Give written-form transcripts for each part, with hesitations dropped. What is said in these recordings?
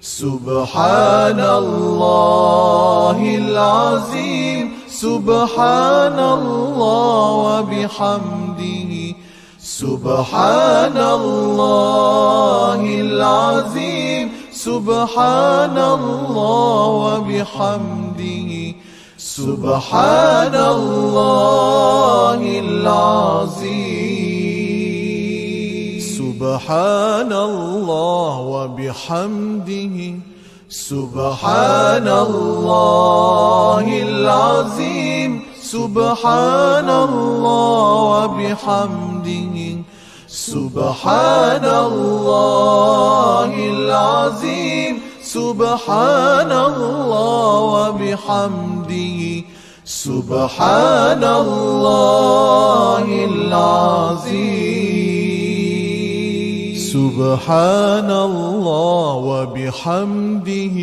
سبحان الله العظيم سبحان الله وبحمده سبحان الله العظيم سبحان الله وبحمده سبحان الله العظيم سبحان الله وبحمده سبحان الله العظيم سبحان الله وبحمده سبحان الله العظيم سبحان الله وبحمده سبحان الله العظيم سبحان الله وبحمده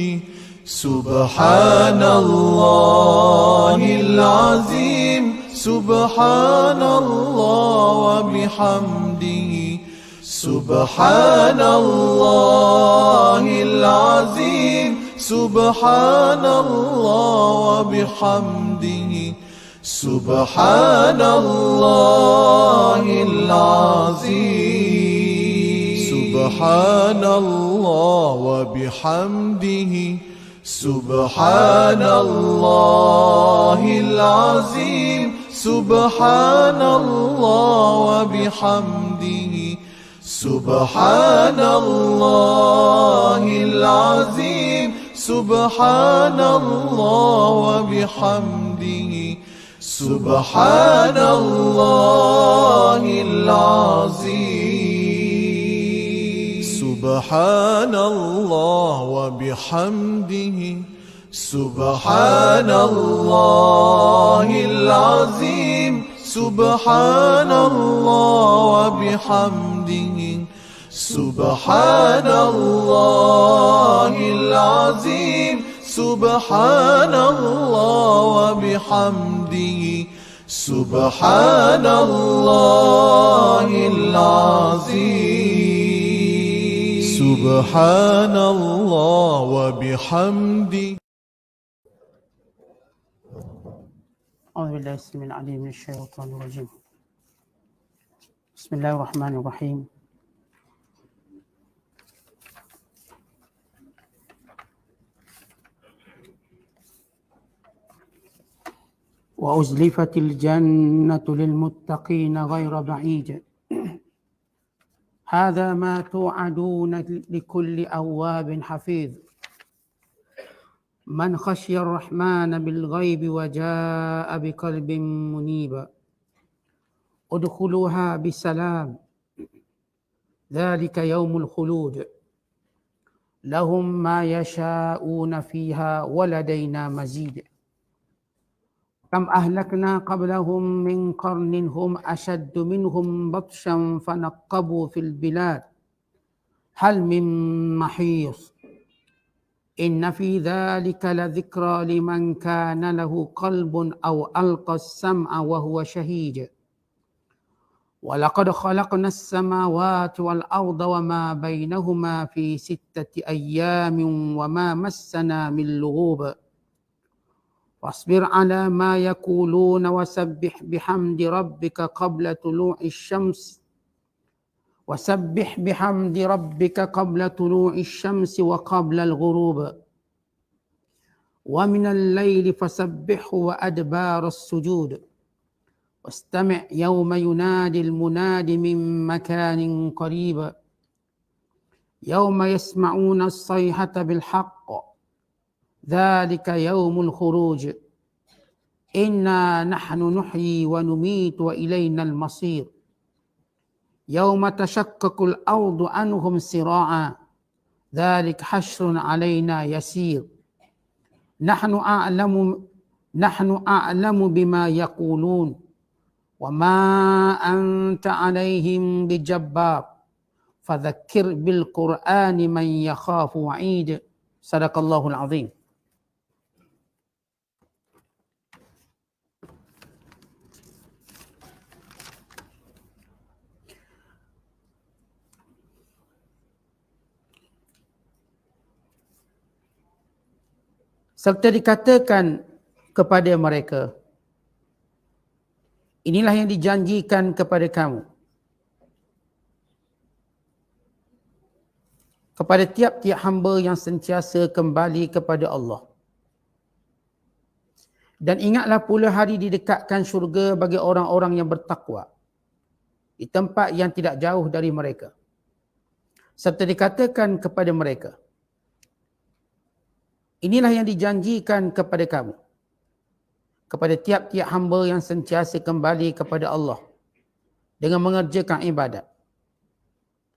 سبحان الله العظيم سبحان الله وبحمده سبحان الله العظيم سبحان الله وبحمده سبحان الله العظيم سبحان الله وبحمده سبحان الله العظيم سبحان الله وبحمده سبحان الله العظيم سبحان الله وبحمده سبحان الله العظيم سبحان الله وبحمده سبحان الله العظيم سبحان الله وبحمده سبحان الله العظيم سبحان الله وبحمده سبحان الله العظيم سبحان الله وبحمده. أعوذ بالله السميع العليم من الشيطان الرجيم. بسم الله الرحمن الرحيم. وأزلفت الجنة للمتقين غير بعيد هذا ما توعدون لكل أواب حفيظ من خشي الرحمن بالغيب وجاء بقلب منيب ادخلوها بسلام ذلك يوم الخلود لهم ما يشاءون فيها ولدينا مزيد كم أهلكنا قبلهم من قرن هم أشد منهم بطشا فنقبوا في البلاد هل من محيص إن في ذلك لذكرى لمن كان له قلب أو ألقى السمع وهو شهيد ولقد خلقنا السماوات والأرض وما بينهما في 6 أيام وما مسنا من لغوب واصبر على ما يقولون وسبح بحمد ربك قبل طلوع الشمس وقبل الغروب ومن الليل فسبحه وأدبار السجود واستمع يوم ينادي المناد من مكان قريب يوم يسمعون الصيحة بالحق ذلك يوم الخروج إنا نحن نحيي ونميت وإلينا المصير يوم تشقق الأرض عنهم سراعا ذلك حشر علينا يسير نحن أعلم بما يقولون وما أنت عليهم بجبار فذكر بالقرآن من يخاف وعيد صدق الله العظيم. Serta dikatakan kepada mereka, inilah yang dijanjikan kepada kamu. Kepada tiap-tiap hamba yang sentiasa kembali kepada Allah. Dan ingatlah pula hari didekatkan syurga bagi orang-orang yang bertakwa di tempat yang tidak jauh dari mereka. Serta dikatakan kepada mereka, inilah yang dijanjikan kepada kamu. Kepada tiap-tiap hamba yang sentiasa kembali kepada Allah dengan mengerjakan ibadat.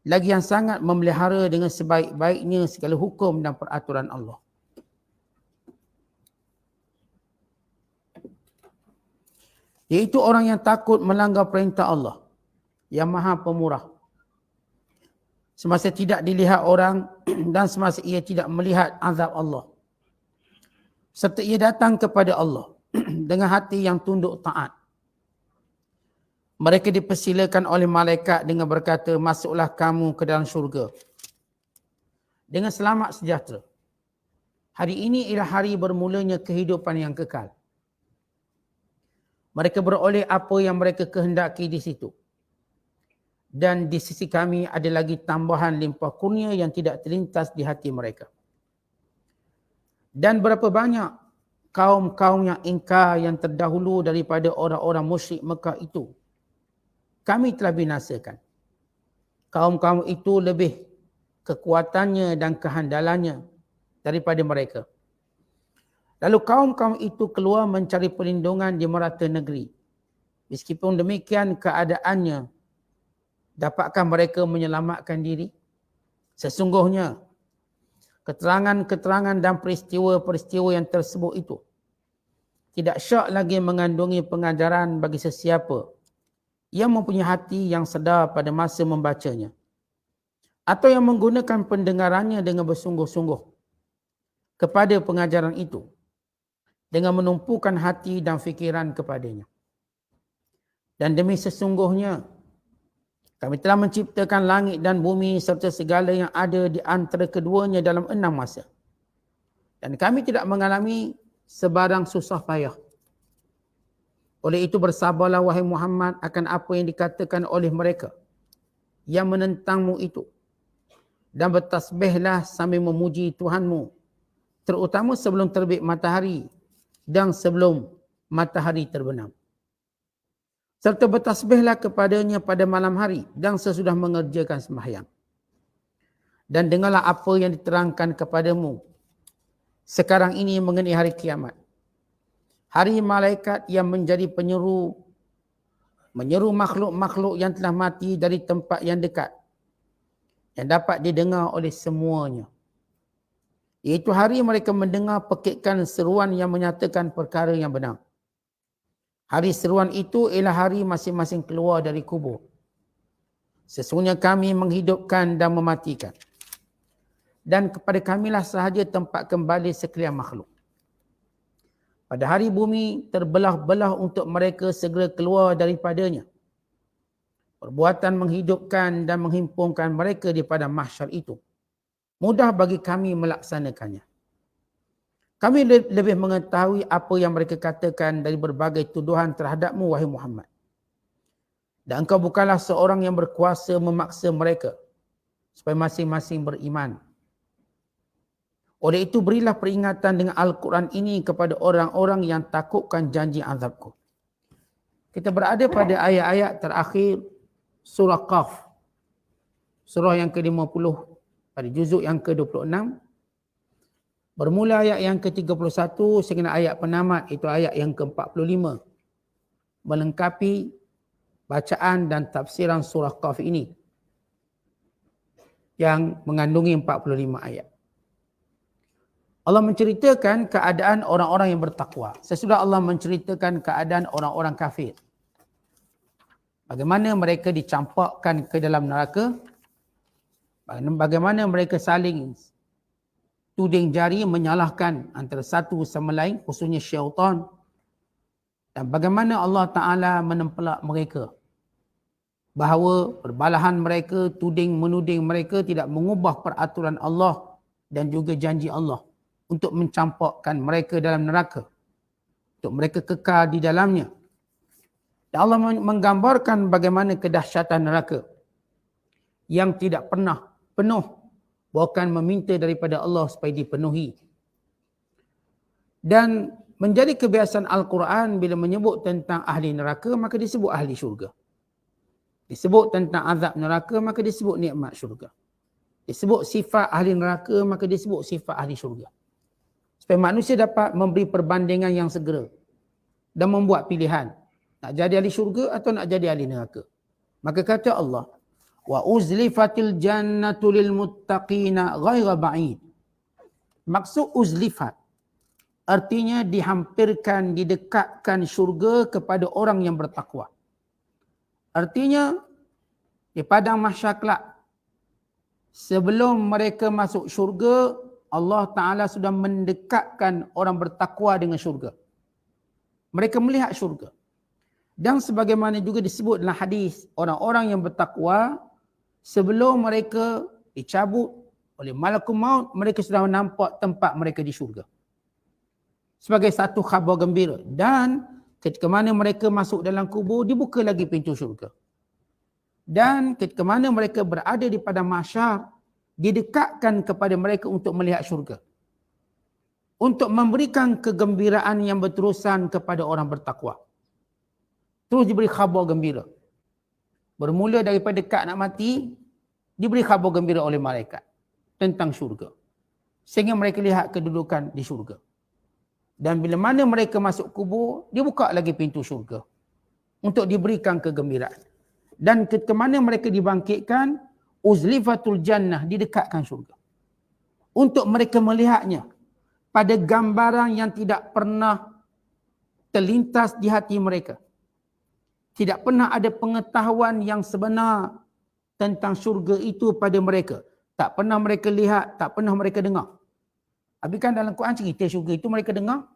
Lagi yang sangat memelihara dengan sebaik-baiknya segala hukum dan peraturan Allah. Iaitu orang yang takut melanggar perintah Allah yang Maha Pemurah. Semasa tidak dilihat orang dan semasa ia tidak melihat azab Allah. Serta ia datang kepada Allah dengan hati yang tunduk taat. Mereka dipersilakan oleh malaikat dengan berkata, masuklah kamu ke dalam syurga dengan selamat sejahtera. Hari ini ialah hari bermulanya kehidupan yang kekal. Mereka beroleh apa yang mereka kehendaki di situ. Dan di sisi kami ada lagi tambahan limpah kurnia yang tidak terlintas di hati mereka. Dan berapa banyak kaum-kaum yang ingkar yang terdahulu daripada orang-orang musyrik Mekah itu, kami telah binasakan. Kaum-kaum itu lebih kekuatannya dan kehandalannya daripada mereka. Lalu kaum-kaum itu keluar mencari perlindungan di merata negeri. Meskipun demikian keadaannya, dapatkah mereka menyelamatkan diri? Sesungguhnya, keterangan-keterangan dan peristiwa-peristiwa yang tersebut itu tidak syak lagi mengandungi pengajaran bagi sesiapa yang mempunyai hati yang sedar pada masa membacanya, atau yang menggunakan pendengarannya dengan bersungguh-sungguh kepada pengajaran itu, dengan menumpukan hati dan fikiran kepadanya. Dan demi sesungguhnya, kami telah menciptakan langit dan bumi serta segala yang ada di antara keduanya dalam 6 masa. Dan kami tidak mengalami sebarang susah payah. Oleh itu bersabarlah wahai Muhammad akan apa yang dikatakan oleh mereka yang menentangmu itu. Dan bertasbihlah sambil memuji Tuhanmu, terutama sebelum terbit matahari dan sebelum matahari terbenam. Serta bertasbihlah kepadanya pada malam hari dan sesudah mengerjakan sembahyang. Dan dengarlah apa yang diterangkan kepadamu sekarang ini mengenai hari kiamat. Hari malaikat yang menjadi menyeru makhluk-makhluk yang telah mati dari tempat yang dekat, yang dapat didengar oleh semuanya. Iaitu hari mereka mendengar pekikan seruan yang menyatakan perkara yang benar. Hari seruan itu ialah hari masing-masing keluar dari kubur. Sesungguhnya kami menghidupkan dan mematikan. Dan kepada kamilah sahaja tempat kembali sekalian makhluk. Pada hari bumi terbelah-belah untuk mereka segera keluar daripadanya. Perbuatan menghidupkan dan menghimpunkan mereka di padang mahsyar itu mudah bagi kami melaksanakannya. Kami lebih mengetahui apa yang mereka katakan dari berbagai tuduhan terhadapmu, wahai Muhammad. Dan engkau bukanlah seorang yang berkuasa memaksa mereka supaya masing-masing beriman. Oleh itu berilah peringatan dengan Al-Quran ini kepada orang-orang yang takutkan janji azabku. Kita berada pada ayat-ayat terakhir surah Qaf. Surah yang ke-50 pada juzuk yang ke-26. Bermula ayat yang ke-31 sehingga ayat penamat, itu ayat yang ke-45. Melengkapi bacaan dan tafsiran surah Qaf ini yang mengandungi 45 ayat. Allah menceritakan keadaan orang-orang yang bertakwa. Sesudah Allah menceritakan keadaan orang-orang kafir. Bagaimana mereka dicampakkan ke dalam neraka. Bagaimana mereka saling tuding jari menyalahkan antara satu sama lain, khususnya syaitan. Dan bagaimana Allah Ta'ala menempelak mereka. Bahawa perbalahan mereka, menuding mereka tidak mengubah peraturan Allah dan juga janji Allah. untuk mencampakkan mereka dalam neraka, untuk mereka kekal di dalamnya. Dan Allah menggambarkan bagaimana kedahsyatan neraka yang tidak pernah penuh, bahkan meminta daripada Allah supaya dipenuhi. Dan menjadi kebiasaan Al-Quran bila menyebut tentang ahli neraka, maka disebut ahli syurga. Disebut tentang azab neraka, maka disebut nikmat syurga. Disebut sifat ahli neraka, maka disebut sifat ahli syurga. Supaya manusia dapat memberi perbandingan yang segera dan membuat pilihan. Nak jadi ahli syurga atau nak jadi ahli neraka. Maka kata Allah, wa uzlifatil jannatu lil muttaqina ghaira ba'id. Maksud uzlifat artinya dihampirkan, didekatkan syurga kepada orang yang bertakwa. Artinya di padang mahsyar kelak, sebelum mereka masuk syurga, Allah Ta'ala sudah mendekatkan orang bertakwa dengan syurga. Mereka melihat syurga. Dan sebagaimana juga disebut dalam hadis, orang-orang yang bertakwa, sebelum mereka dicabut oleh malakul maut, mereka sudah nampak tempat mereka di syurga. Sebagai satu khabar gembira. Dan ketika mana mereka masuk dalam kubur, dibuka lagi pintu syurga. Dan ketika mana mereka berada di padang mahsyar, didekatkan kepada mereka untuk melihat syurga. Untuk memberikan kegembiraan yang berterusan kepada orang bertakwa. Terus diberi khabar gembira. Bermula daripada dekat nak mati, diberi khabar gembira oleh malaikat tentang syurga. Sehingga mereka lihat kedudukan di syurga. Dan bila mana mereka masuk kubur, dibuka lagi pintu syurga untuk diberikan kegembiraan. Dan ketika mana mereka dibangkitkan, uzlifatul jannah, didekatkan syurga. Untuk mereka melihatnya pada gambaran yang tidak pernah terlintas di hati mereka. Tidak pernah ada pengetahuan yang sebenar tentang syurga itu pada mereka. Tak pernah mereka lihat, tak pernah mereka dengar. Habis kan dalam Quran cerita syurga itu mereka dengar.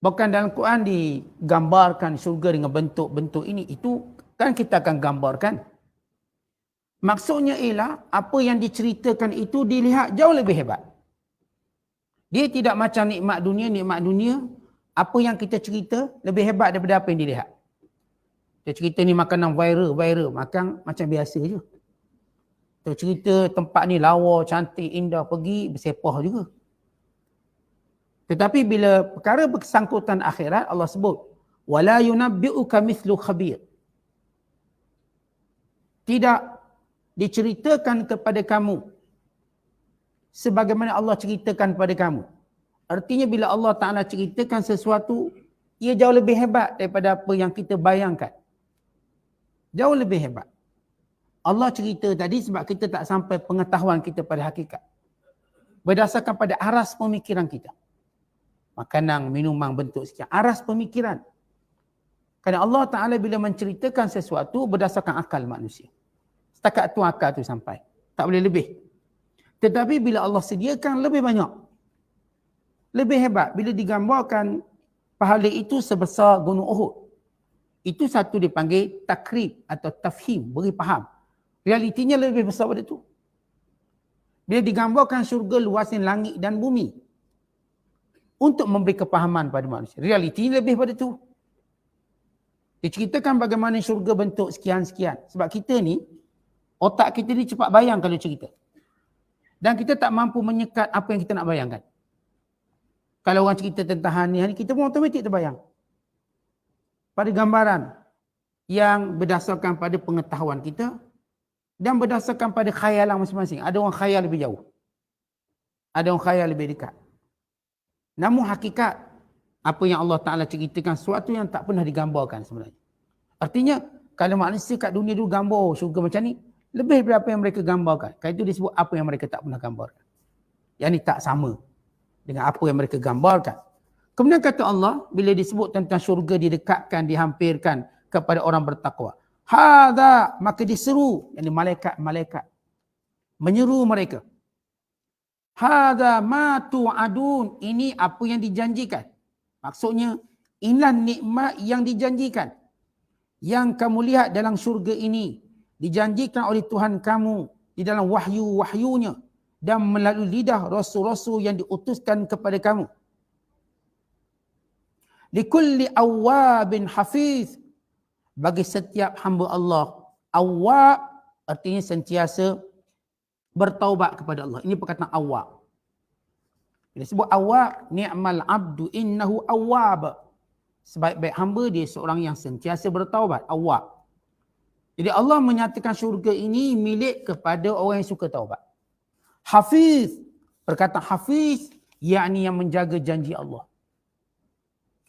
Bahkan dalam Quran digambarkan syurga dengan bentuk-bentuk ini. Itu kan kita akan gambarkan. Maksudnya ialah apa yang diceritakan itu dilihat jauh lebih hebat. Dia tidak macam nikmat dunia. Apa yang kita cerita lebih hebat daripada apa yang dilihat. Kita cerita ni makanan viral. Makan macam biasa je. Kita cerita tempat ni lawa, cantik, indah, pergi bersepah juga. Tetapi bila perkara bersangkutan akhirat, Allah sebut, wala yunabbi'uka mithlu khabir. Tidak diceritakan kepada kamu sebagaimana Allah ceritakan pada kamu. Artinya bila Allah Ta'ala ceritakan sesuatu, ia jauh lebih hebat daripada apa yang kita bayangkan. Jauh lebih hebat. Allah cerita tadi sebab kita tak sampai pengetahuan kita pada hakikat. Berdasarkan pada aras pemikiran kita. Makanan, minuman, bentuk sekian. Aras pemikiran. Kerana Allah Ta'ala bila menceritakan sesuatu berdasarkan akal manusia. Setakat tu akal tu sampai. Tak boleh lebih. Tetapi bila Allah sediakan lebih banyak. Lebih hebat. Bila digambarkan pahala itu sebesar gunung Uhud. Itu satu dipanggil takrib atau tafhim. Beri faham. Realitinya lebih besar pada itu. Bila digambarkan syurga luasnya langit dan bumi. Untuk memberi kepahaman pada manusia. Realitinya lebih pada itu. Diceritakan bagaimana syurga bentuk sekian-sekian. Sebab kita ni, otak kita ni cepat bayang kalau cerita. Dan kita tak mampu menyekat apa yang kita nak bayangkan. Kalau orang cerita tentang hani, kita pun automatik terbayang. Pada gambaran yang berdasarkan pada pengetahuan kita dan berdasarkan pada khayalan masing-masing. Ada orang khayal lebih jauh. Ada orang khayal lebih dekat. Namun hakikat apa yang Allah Ta'ala ceritakan sesuatu yang tak pernah digambarkan sebenarnya. Artinya kalau manusia kat dunia dulu gambar syurga macam ni, lebih daripada apa yang mereka gambarkan. Kalau itu disebut apa yang mereka tak pernah gambarkan. Yang ni tak sama dengan apa yang mereka gambarkan. Kemudian kata Allah, bila disebut tentang syurga didekatkan, dihampirkan kepada orang bertakwa. Hadha, maka diseru. Yang malaikat-malaikat menyeru mereka. Hadha ma tu'adun. Ini apa yang dijanjikan. Maksudnya, inilah nikmat yang dijanjikan. Yang kamu lihat dalam syurga ini. Dijanjikan oleh Tuhan kamu. Di dalam wahyu-wahyunya. dan melalui lidah rasul-rasul yang diutuskan kepada kamu. Likulli awwabin hafiz, bagi setiap hamba Allah. Awwab artinya sentiasa bertaubat kepada Allah. Ini perkataan awwab. Bila sebut awwab, ni'mal abdu innahu awwab. Sebaik-baik hamba dia seorang yang sentiasa bertaubat, awwab. Jadi Allah menyatakan syurga ini milik kepada orang yang suka taubat. Hafiz, perkataan hafiz, yakni yang menjaga janji Allah.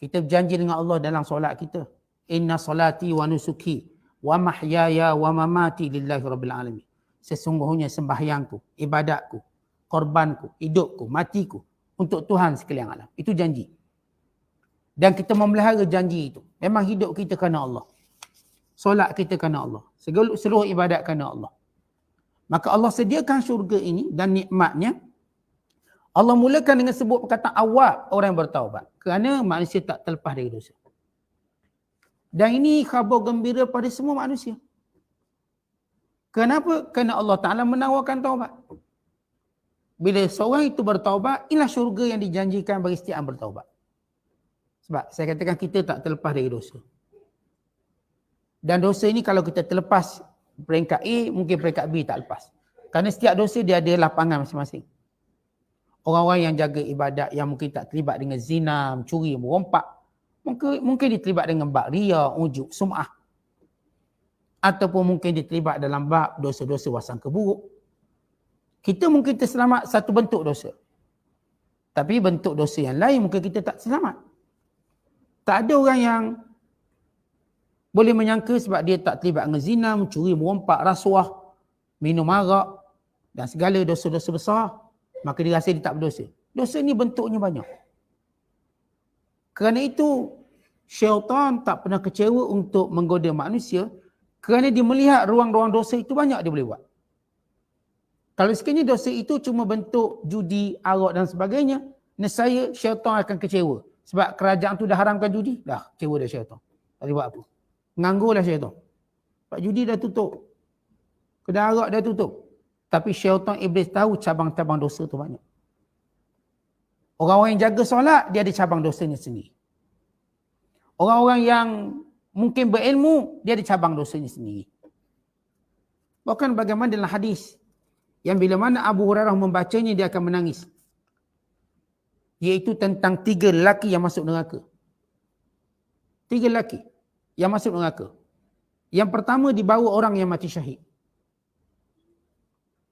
Kita berjanji dengan Allah dalam solat kita. Inna salati wa nusuki wa mahyaya wa mamati lillahi rabbil alamin. Sesungguhnya sembahyangku, ibadatku, korbanku, hidupku, matiku untuk Tuhan sekalian alam. Itu janji. Dan kita memelihara janji itu. Memang hidup kita kerana Allah. Solat kita kerana Allah. Seluruh ibadat kerana Allah. Maka Allah sediakan syurga ini dan nikmatnya. Allah mulakan dengan sebut perkataan awwab, orang yang bertaubat. Kerana manusia tak terlepas dari dosa. Dan ini khabar gembira pada semua manusia. Kenapa? Kerana Allah Ta'ala menawarkan taubat. Bila seorang itu bertaubat, inilah syurga yang dijanjikan bagi setiap yang bertaubat. Sebab saya katakan kita tak terlepas dari dosa. Dan dosa ini kalau kita terlepas peringkat A, mungkin peringkat B tak lepas. Kerana setiap dosa dia ada lapangan masing-masing. Orang-orang yang jaga ibadat yang mungkin tak terlibat dengan zina, mencuri, merompak, mungkin diterlibat dengan bab riya, ujub, sum'ah. Ataupun mungkin diterlibat dalam bab dosa-dosa wasangka buruk. Kita mungkin terselamat satu bentuk dosa. Tapi bentuk dosa yang lain mungkin kita tak selamat. Tak ada orang yang boleh menyangka sebab dia tak terlibat dengan zina, mencuri, merompak, rasuah, minum arak dan segala dosa-dosa besar, maka dia rasa dia tak berdosa. Dosa ni bentuknya banyak. Kerana itu, syaitan tak pernah kecewa untuk menggoda manusia kerana dia melihat ruang-ruang dosa itu banyak dia boleh buat. Kalau sekiranya dosa itu cuma bentuk judi, arak dan sebagainya, nescaya syaitan akan kecewa. Sebab kerajaan tu dah haramkan judi, dah kecewa dah syaitan. Tak boleh buat apa. Menganggurlah syaitan. Sebab judi dah tutup. Kedai arak dah tutup. Tapi syaitan iblis tahu cabang-cabang dosa tu banyak. Orang-orang yang jaga solat, dia ada cabang dosanya sendiri. Orang-orang yang mungkin berilmu, dia ada cabang dosanya sendiri. Bahkan bagaimana dalam hadis, yang bila mana Abu Hurairah membacanya, dia akan menangis. Iaitu tentang 3 lelaki yang masuk neraka. 3 lelaki yang masuk neraka. Yang pertama dibawa orang yang mati syahid.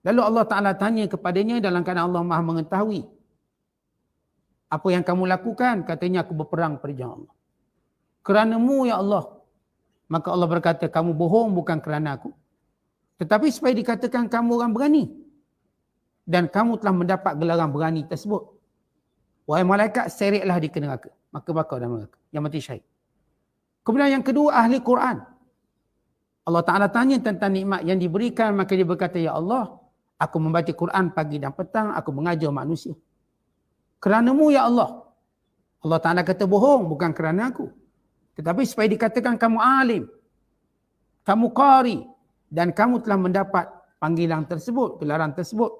Lalu Allah Ta'ala tanya kepadanya dalam keadaan Allah Maha mengetahui. Apa yang kamu lakukan? Katanya aku berperang pada jalan Allah. Kerana-Mu ya Allah. Maka Allah berkata, kamu bohong bukan kerana aku. Tetapi supaya dikatakan kamu orang berani. Dan kamu telah mendapat gelaran berani tersebut. Wahai malaikat, seretlah di neraka. Maka bakal dalam neraka. Yang mati syahid. Kemudian yang kedua, ahli Quran. Allah Ta'ala tanya tentang nikmat yang diberikan. Maka dia berkata, ya Allah, aku membaca Quran pagi dan petang. Aku mengajar manusia. Kerana-Mu ya Allah. Allah Ta'ala kata bohong bukan kerana aku. Tetapi supaya dikatakan kamu alim. Kamu qari. Dan kamu telah mendapat panggilan tersebut. Gelaran tersebut.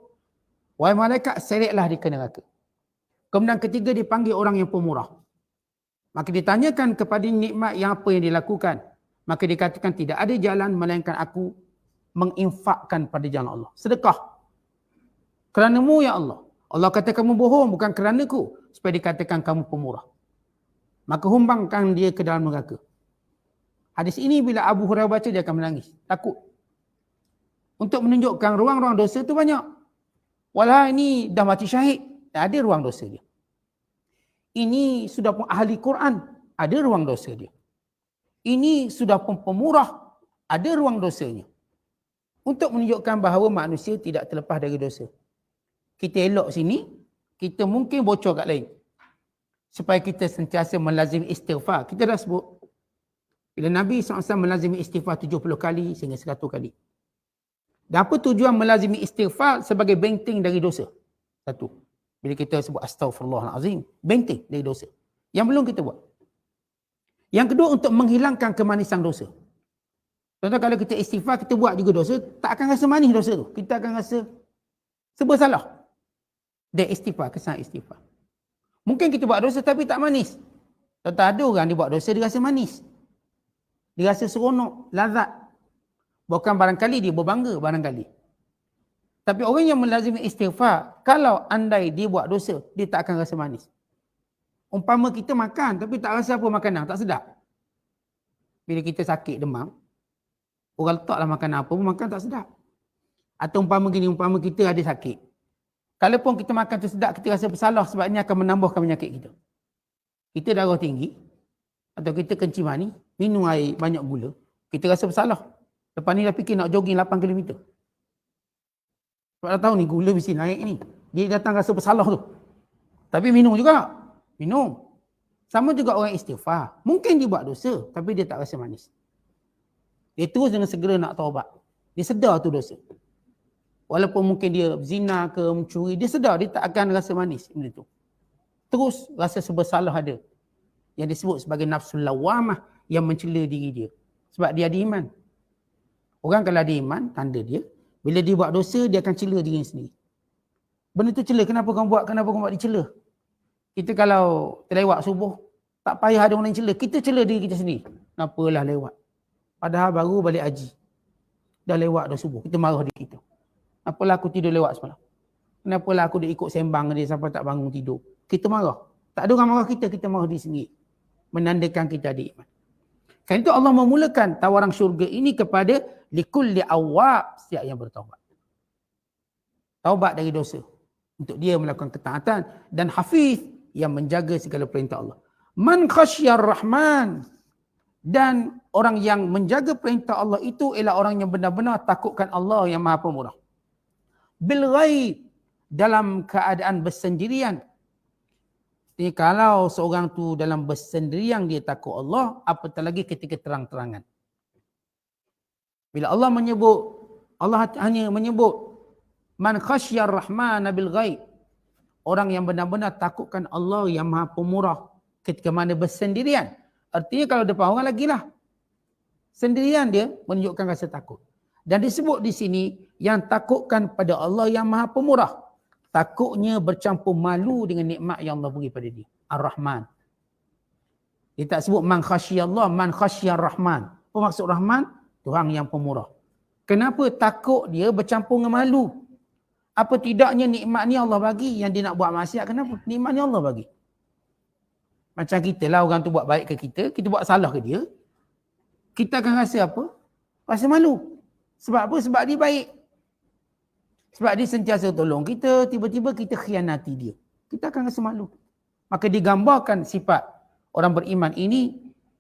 Wahai malaikat, seretlah di neraka. Kemudian ketiga dipanggil orang yang pemurah. Maka ditanyakan kepada nikmat yang apa yang dilakukan. Maka dikatakan tidak ada jalan melainkan aku menginfakkan pada jalan Allah. Sedekah. Kerana-Mu ya Allah. Allah kata kamu bohong bukan kerana-Ku. Supaya dikatakan kamu pemurah. Maka humbangkan dia ke dalam neraka. Hadis ini bila Abu Hurairah baca dia akan menangis. Takut. Untuk menunjukkan ruang-ruang dosa itu banyak. Walau ini dah mati syahid. Ada ruang dosa dia. Ini sudah pun ahli Quran. Ada ruang dosa dia. Ini sudah pun pemurah. Ada ruang dosanya. Untuk menunjukkan bahawa manusia tidak terlepas dari dosa. Kita elok sini. Kita mungkin bocor kat lain. Supaya kita sentiasa melazimi istighfar. Kita dah sebut. Bila Nabi SAW melazimi istighfar 70 kali sehingga 100 kali. Dan apa tujuan melazimi istighfar sebagai benteng dari dosa? Satu. Bila kita sebut astaghfirullahalazim, benteng dari dosa. Yang belum kita buat. Yang kedua untuk menghilangkan kemanisan dosa. Contoh kalau kita istighfar, kita buat juga dosa, tak akan rasa manis dosa tu. Kita akan rasa Serba salah. Dia istighfar, kesan istighfar. Mungkin kita buat dosa tapi tak manis. Tak ada orang dia buat dosa, dia rasa manis. Dia rasa seronok, lazat. Bukan barangkali dia berbangga, barangkali. Tapi orang yang melazimi istighfar, kalau andai dia buat dosa, dia tak akan rasa manis. Umpama kita makan tapi tak rasa apa makanan, tak sedap. Bila kita sakit demam, orang letaklah makanan apa pun makan tak sedap. Atau umpama kita ada sakit. Kalaupun kita makan tu sedap, kita rasa bersalah sebab ini akan menambahkan penyakit kita. Kita darah tinggi, atau kita kencing manis, minum air banyak gula, kita rasa bersalah. Lepas ni dah fikir nak jogging 8 km. Sebab dah tahu ni gula mesti naik ni. Dia datang rasa bersalah tu. Tapi minum juga. Minum. Sama juga orang istighfar. Mungkin dia buat dosa, tapi dia tak rasa manis. Dia terus dengan segera nak taubat. Dia sedar tu dosa. Walaupun mungkin dia zina ke mencuri, dia sedar dia tak akan rasa manis benda tu. Terus rasa bersalah ada. Yang disebut sebagai nafsul lawamah yang mencela diri dia. Sebab dia ada iman. Orang kalau ada iman, tanda dia, bila dia buat dosa, dia akan cela diri sendiri. Benda tu cela, kenapa kau buat dicela? Kita kalau terlewat subuh, tak payah ada orang yang cela. Kita cela diri kita sendiri. Kenapalah lewat? Padahal baru balik haji. Dah lewat dah subuh. Kita marah diri kita. Apalah aku tidur lewat semalam? Kenapalah aku dah ikut sembang dia sampai tak bangun tidur? Kita marah. Tak ada orang marah kita marah diri sendiri. Menandakan kita ada iman. Kerana itu Allah memulakan tawaran syurga ini kepada likulli awwab, setiap yang bertaubat. Taubat dari dosa. Untuk dia melakukan ketaatan. Dan hafiz yang menjaga segala perintah Allah. Man khasyar rahman. Dan orang yang menjaga perintah Allah itu ialah orang yang benar-benar takutkan Allah yang maha pemurah. Bil ghaib, dalam keadaan bersendirian. Jadi kalau seorang tu dalam bersendirian dia takut Allah, apatah lagi ketika terang-terangan. Bila Allah menyebut, Allah hanya menyebut man khasyar rahman bil ghaib. Orang yang benar-benar takutkan Allah yang maha pemurah ketika mana bersendirian. Artinya kalau depan orang lagi lah. Sendirian dia menunjukkan rasa takut. Dan disebut di sini yang takutkan pada Allah yang maha pemurah. Takutnya bercampur malu dengan nikmat yang Allah beri pada dia. Ar-Rahman. Dia tak sebut man khasyallah, man khasyar rahman. Apa maksud Rahman? Tuhan yang pemurah. Kenapa takut dia bercampur dengan malu? Apa tidaknya nikmat ni Allah bagi, yang dia nak buat maksiat, kenapa? Nikmat ni Allah bagi. Macam kita lah, orang tu buat baik ke kita buat salah ke dia. Kita akan rasa apa? Rasa malu. Sebab apa? Sebab dia baik. Sebab dia sentiasa tolong kita, tiba-tiba kita khianati dia. Kita akan rasa malu. Maka digambarkan sifat orang beriman ini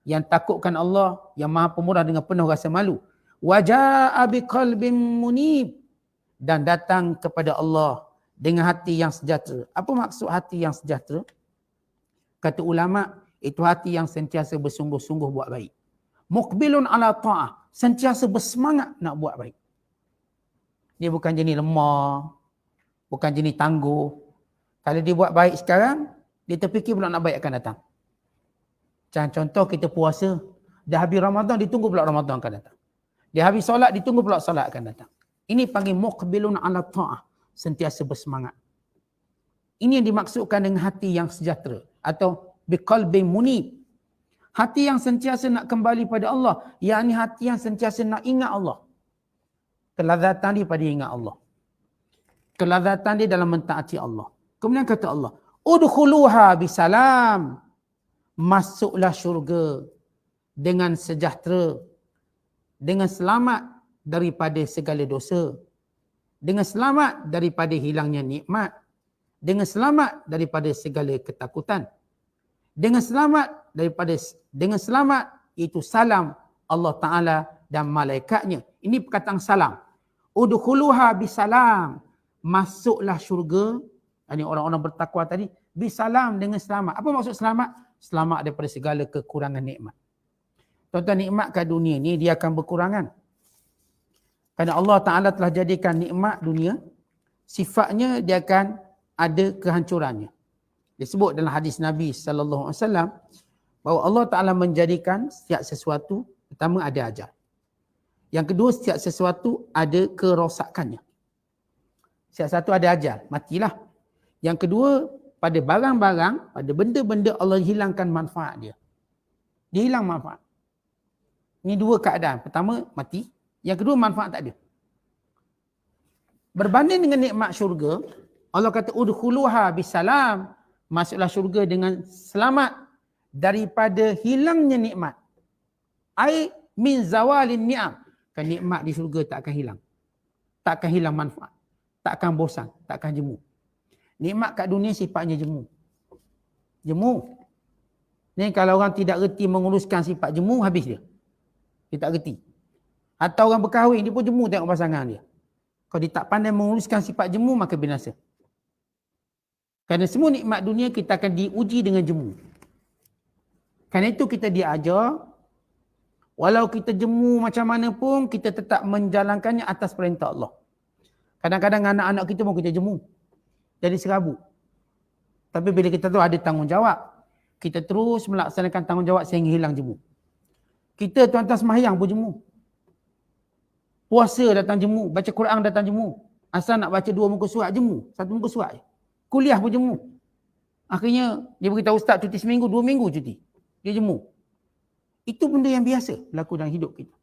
yang takutkan Allah, yang maha pemurah dengan penuh rasa malu. Waja'a biqalbin munib, dan datang kepada Allah dengan hati yang sejahtera. Apa maksud hati yang sejahtera? Kata ulama, itu hati yang sentiasa bersungguh-sungguh buat baik. Muqbilun ala ta'ah, sentiasa bersemangat nak buat baik. Dia bukan jenis lemah, bukan jenis tangguh. Kalau dia buat baik sekarang, dia terfikir pula nak baik akan datang. Macam contoh kita puasa, dah habis Ramadan, ditunggu pula Ramadan akan datang. Dia habis solat, ditunggu pula solat akan datang. Ini panggil muqbilun ala ta'ah, sentiasa bersemangat. Ini yang dimaksudkan dengan hati yang sejahtera atau biqalbin munib. Hati yang sentiasa nak kembali pada Allah, yakni hati yang sentiasa nak ingat Allah. Kelazatan dia pada ingat Allah. Kelazatan dia dalam mentaati Allah. Kemudian kata Allah, udkhuluha bisalam. Masuklah syurga dengan sejahtera, dengan selamat daripada segala dosa, dengan selamat daripada hilangnya nikmat, dengan selamat daripada segala ketakutan, dengan selamat iaitu salam Allah Ta'ala dan malaikatnya. Ini perkataan salam. Udkhuluha bisalam. Masuklah syurga. Ini orang-orang bertakwa tadi. Bisalam, dengan selamat. Apa maksud selamat? Selamat daripada segala kekurangan nikmat. Tuan-tuan, nikmat kat dunia ni dia akan berkurangan. Kerana Allah Ta'ala telah jadikan nikmat dunia, sifatnya dia akan ada kehancurannya. Disebut dalam hadis Nabi SAW bahawa Allah Ta'ala menjadikan setiap sesuatu, pertama ada ajal. Yang kedua, setiap sesuatu ada kerosakannya. Setiap satu ada ajal, matilah. Yang kedua, pada barang-barang, pada benda-benda Allah hilangkan manfaat dia. Dia hilang manfaat. Ini dua keadaan. Pertama, mati. Yang kedua, manfaat tak ada. Berbanding dengan nikmat syurga, Allah kata udkhuluha bisalam, masuklah syurga dengan selamat daripada hilangnya nikmat. Ai min zawalin ni'am. Kan nikmat di syurga tak akan hilang. Tak akan hilang manfaat. Tak akan bosan, tak akan jemu. Nikmat kat dunia sifatnya jemu. Jemu. Ni kalau orang tidak reti menguruskan sifat jemu, habis dia. Dia tak reti. Atau orang berkahwin, dia pun jemu tengok pasangan dia. Kalau dia tak pandai menguruskan sifat jemu, maka binasa. Kerana semua nikmat dunia kita akan diuji dengan jemu. Kerana itu kita diajar, walau kita jemu macam mana pun, kita tetap menjalankannya atas perintah Allah. Kadang-kadang anak-anak kita pun kita jemu. Jadi serabut. Tapi bila kita tahu ada tanggungjawab, kita terus melaksanakan tanggungjawab sehingga hilang jemu. Kita tuan-tuan sembahyang pun jemu. Puasa datang jemu, baca Quran datang jemu. Asal nak baca 2 muka surat jemu, 1 muka surat je. Kuliah pun jemu. Akhirnya dia beritahu ustaz cuti seminggu, 2 minggu cuti. Dia jemu. Itu benda yang biasa berlaku dalam hidup kita.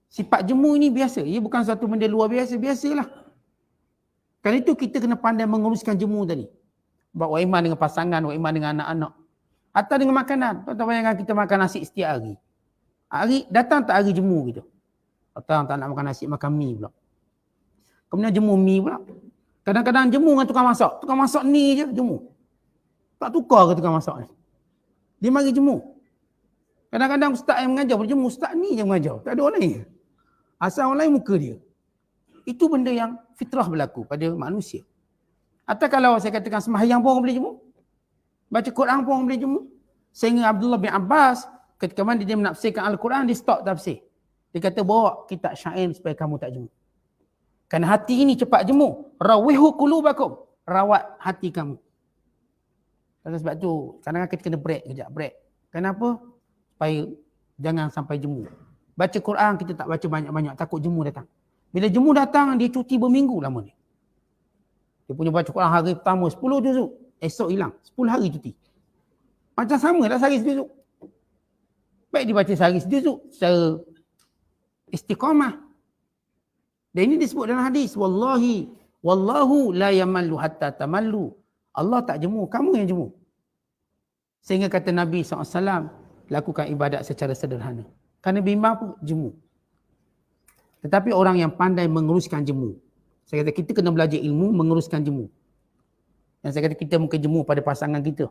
Sifat jemu ini biasa. Ia bukan satu benda luar biasa, biasalah. Kerana itu kita kena pandai menguruskan jemu tadi. Buat iman dengan pasangan, iman dengan anak-anak. Atau dengan makanan. Tuan-tuan bayangkan kita makan nasi setiap hari. Hari datang tak hari jemu gitu. Datang tak nak makan nasi, makan mi pula. Kemudian jemu mi pula. Kadang-kadang jemu dengan tukang masak. Tukang masak ni je jemu. Tak tukar ke tukang masak ni. Dia mari jemu. Kadang-kadang ustaz yang mengajar boleh jemu. Ustaz ni je mengajar. Tak ada orang lain. Asal orang lain muka dia. Itu benda yang fitrah berlaku pada manusia. Atau kalau saya katakan sembahyang pun orang boleh jemu. Baca Quran pun orang boleh jemu. Sehingga Abdullah bin Abbas ketika mana dia menafsirkan Al-Quran, dia stop tafsir. Dia kata bawa kitab syair supaya kamu tak jemu. Kerana hati ini cepat jemu. Rawihu qulubakum. Rawat hati kamu. Sebab tu kadang-kadang kita kena break kejap. Break. Kenapa? Supaya jangan sampai jemu. Baca Quran kita tak baca banyak-banyak. Takut jemu datang. Bila jemu datang, dia cuti berminggu lama ni. Dia punya baca Quran hari pertama 10 juzuk. Esok hilang. 10 hari cuti. Macam sama lah sehari sejuzuk. Baik dibaca sehari sejuzuk secara istiqamah. Dan ini disebut dalam hadis. Wallahi, wallahu la yamallu hatta tamallu. Allah tak jemu, kamu yang jemu. Sehingga kata Nabi SAW, lakukan ibadat secara sederhana. Kerana bimbang pun jemu. Tetapi orang yang pandai menguruskan jemu. Saya kata kita kena belajar ilmu menguruskan jemu. Dan saya kata kita mungkin jemu pada pasangan kita.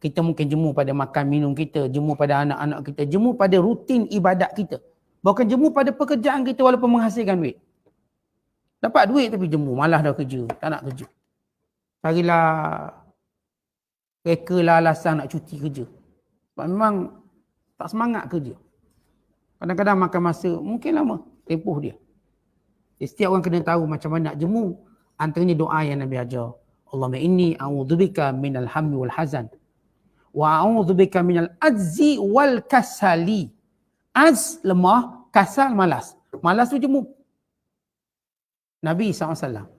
Kita mungkin jemu pada makan minum kita. Jemu pada anak-anak kita. Jemu pada rutin ibadat kita. Bukan jemu pada pekerjaan kita walaupun menghasilkan duit. Dapat duit tapi jemu. Malas dah kerja. Tak nak kerja. Carilah reka lah alasan nak cuti kerja. Sebab memang tak semangat kerja. Kadang-kadang makan masa mungkin lama tempoh dia. Setiap orang kena tahu macam mana nak jemu. Antaranya doa yang Nabi ajar. Allahumma inni a'udzubika minal hammi wal hazan. Wa a'udzubika minal ajzi wal kasali. Az lemah, kasal malas. Malas tu jemu. Nabi SAW.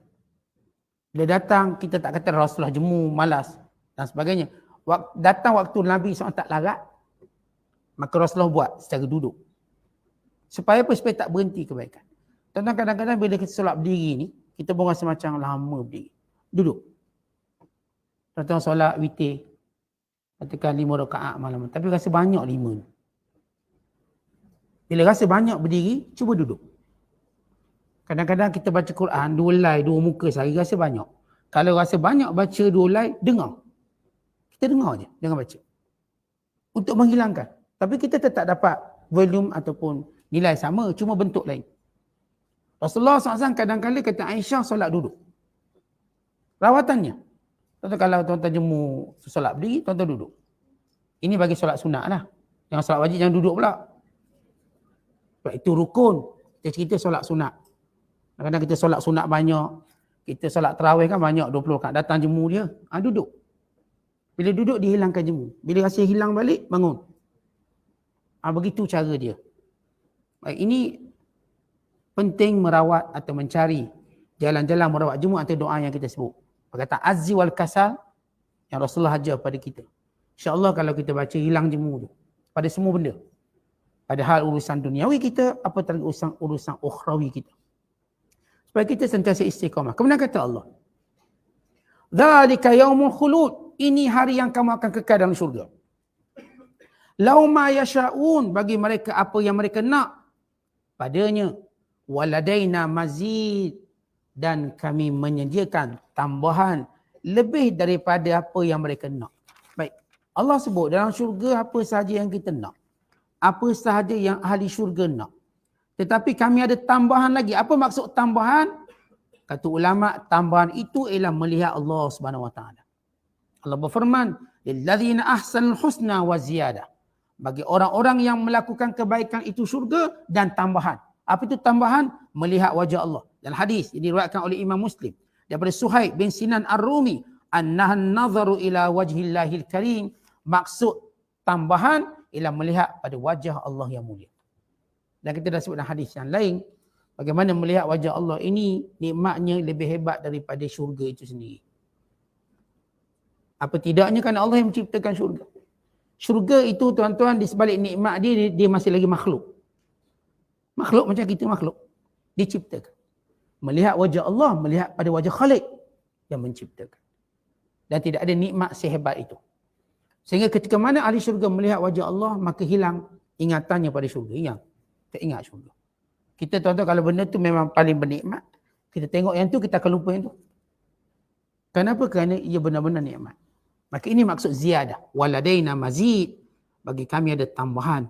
Bila datang, kita tak kata Rasulullah jemu, malas dan sebagainya. Datang waktu Nabi SAW tak larat, maka Rasulullah buat secara duduk. Supaya apa? Supaya tak berhenti kebaikan. Tentang kadang-kadang bila kita solat berdiri ni, kita pun rasa macam lama berdiri. Duduk. Tentang solat witir, katakan 5 rakaat malam. Tapi rasa banyak 5 ni. Bila rasa banyak berdiri, cuba duduk. Kadang-kadang kita baca Quran, 2 lay, 2 muka sehari, rasa banyak. Kalau rasa banyak baca 2 lay, dengar. Kita dengar je, jangan baca. Untuk menghilangkan. Tapi kita tetap dapat volume ataupun nilai sama, cuma bentuk lain. Rasulullah SAW kadang-kadang kata Aisyah solat duduk. Rawatannya. Tuan-tuan kalau tuan-tuan jemu solat berdiri, tuan-tuan duduk. Ini bagi solat sunat lah. Yang solat wajib jangan duduk pula. Sebab itu rukun. Kita cerita solat sunat. Kadang-kadang kita solat sunat banyak. Kita solat tarawih kan banyak 20 rakaat. Datang jemu dia, duduk. Bila duduk dia hilangkan jemu. Bila rasa hilang balik, bangun. Begitu cara dia. Baik, ini penting merawat atau mencari Jalan-jalan merawat Jumaat itu doa yang kita sebut. Perkataan azzi wal kasal yang Rasulullah ajar pada kita. InsyaAllah kalau kita baca hilang jemu tu. Pada semua benda. Padahal urusan duniawi kita, apatah urusan ukhrawi kita. Supaya kita sentiasa istiqamah. Kemudian kata Allah, Dzalika yaumul khulud. Ini hari yang kamu akan kekal dalam syurga. Lau ma yasha'un, bagi mereka apa yang mereka nak padanya. Waladaina mazid, dan kami menyediakan tambahan lebih daripada apa yang mereka nak. Baik. Allah sebut dalam syurga apa sahaja yang kita nak. Apa sahaja yang ahli syurga nak. Tetapi kami ada tambahan lagi. Apa maksud tambahan? Kata ulama, tambahan itu ialah melihat Allah Subhanahu Wa Taala. Allah berfirman, lilladzina ahsanul husna wa ziyadah. Bagi orang-orang yang melakukan kebaikan itu syurga dan tambahan. Apa itu tambahan? Melihat wajah Allah. Dan hadis yang diriwayatkan oleh Imam Muslim daripada Suhaib bin Sinan Ar-Rumi, annahan nazaru ila wajhillahil karim. Maksud tambahan ialah melihat pada wajah Allah yang mulia. Dan kita dah sebut dalam hadis yang lain, bagaimana melihat wajah Allah ini nikmatnya lebih hebat daripada syurga itu sendiri. Apa tidaknya kan Allah yang menciptakan syurga. Syurga itu tuan-tuan di sebalik nikmat dia masih lagi makhluk. Makhluk macam kita makhluk. Diciptakan. Melihat wajah Allah, melihat pada wajah Khalik yang menciptakan. Dan tidak ada nikmat sehebat itu. Sehingga ketika mana ahli syurga melihat wajah Allah, maka hilang ingatannya pada syurga. Ingat. Tak ingat syurga. Kita tuan-tuan kalau benda tu memang paling bernikmat, kita tengok yang tu, kita akan lupa yang tu. Kenapa? Kerana ia benar-benar nikmat. Maka ini maksud ziyadah. Waladaina mazid. Bagi kami ada tambahan.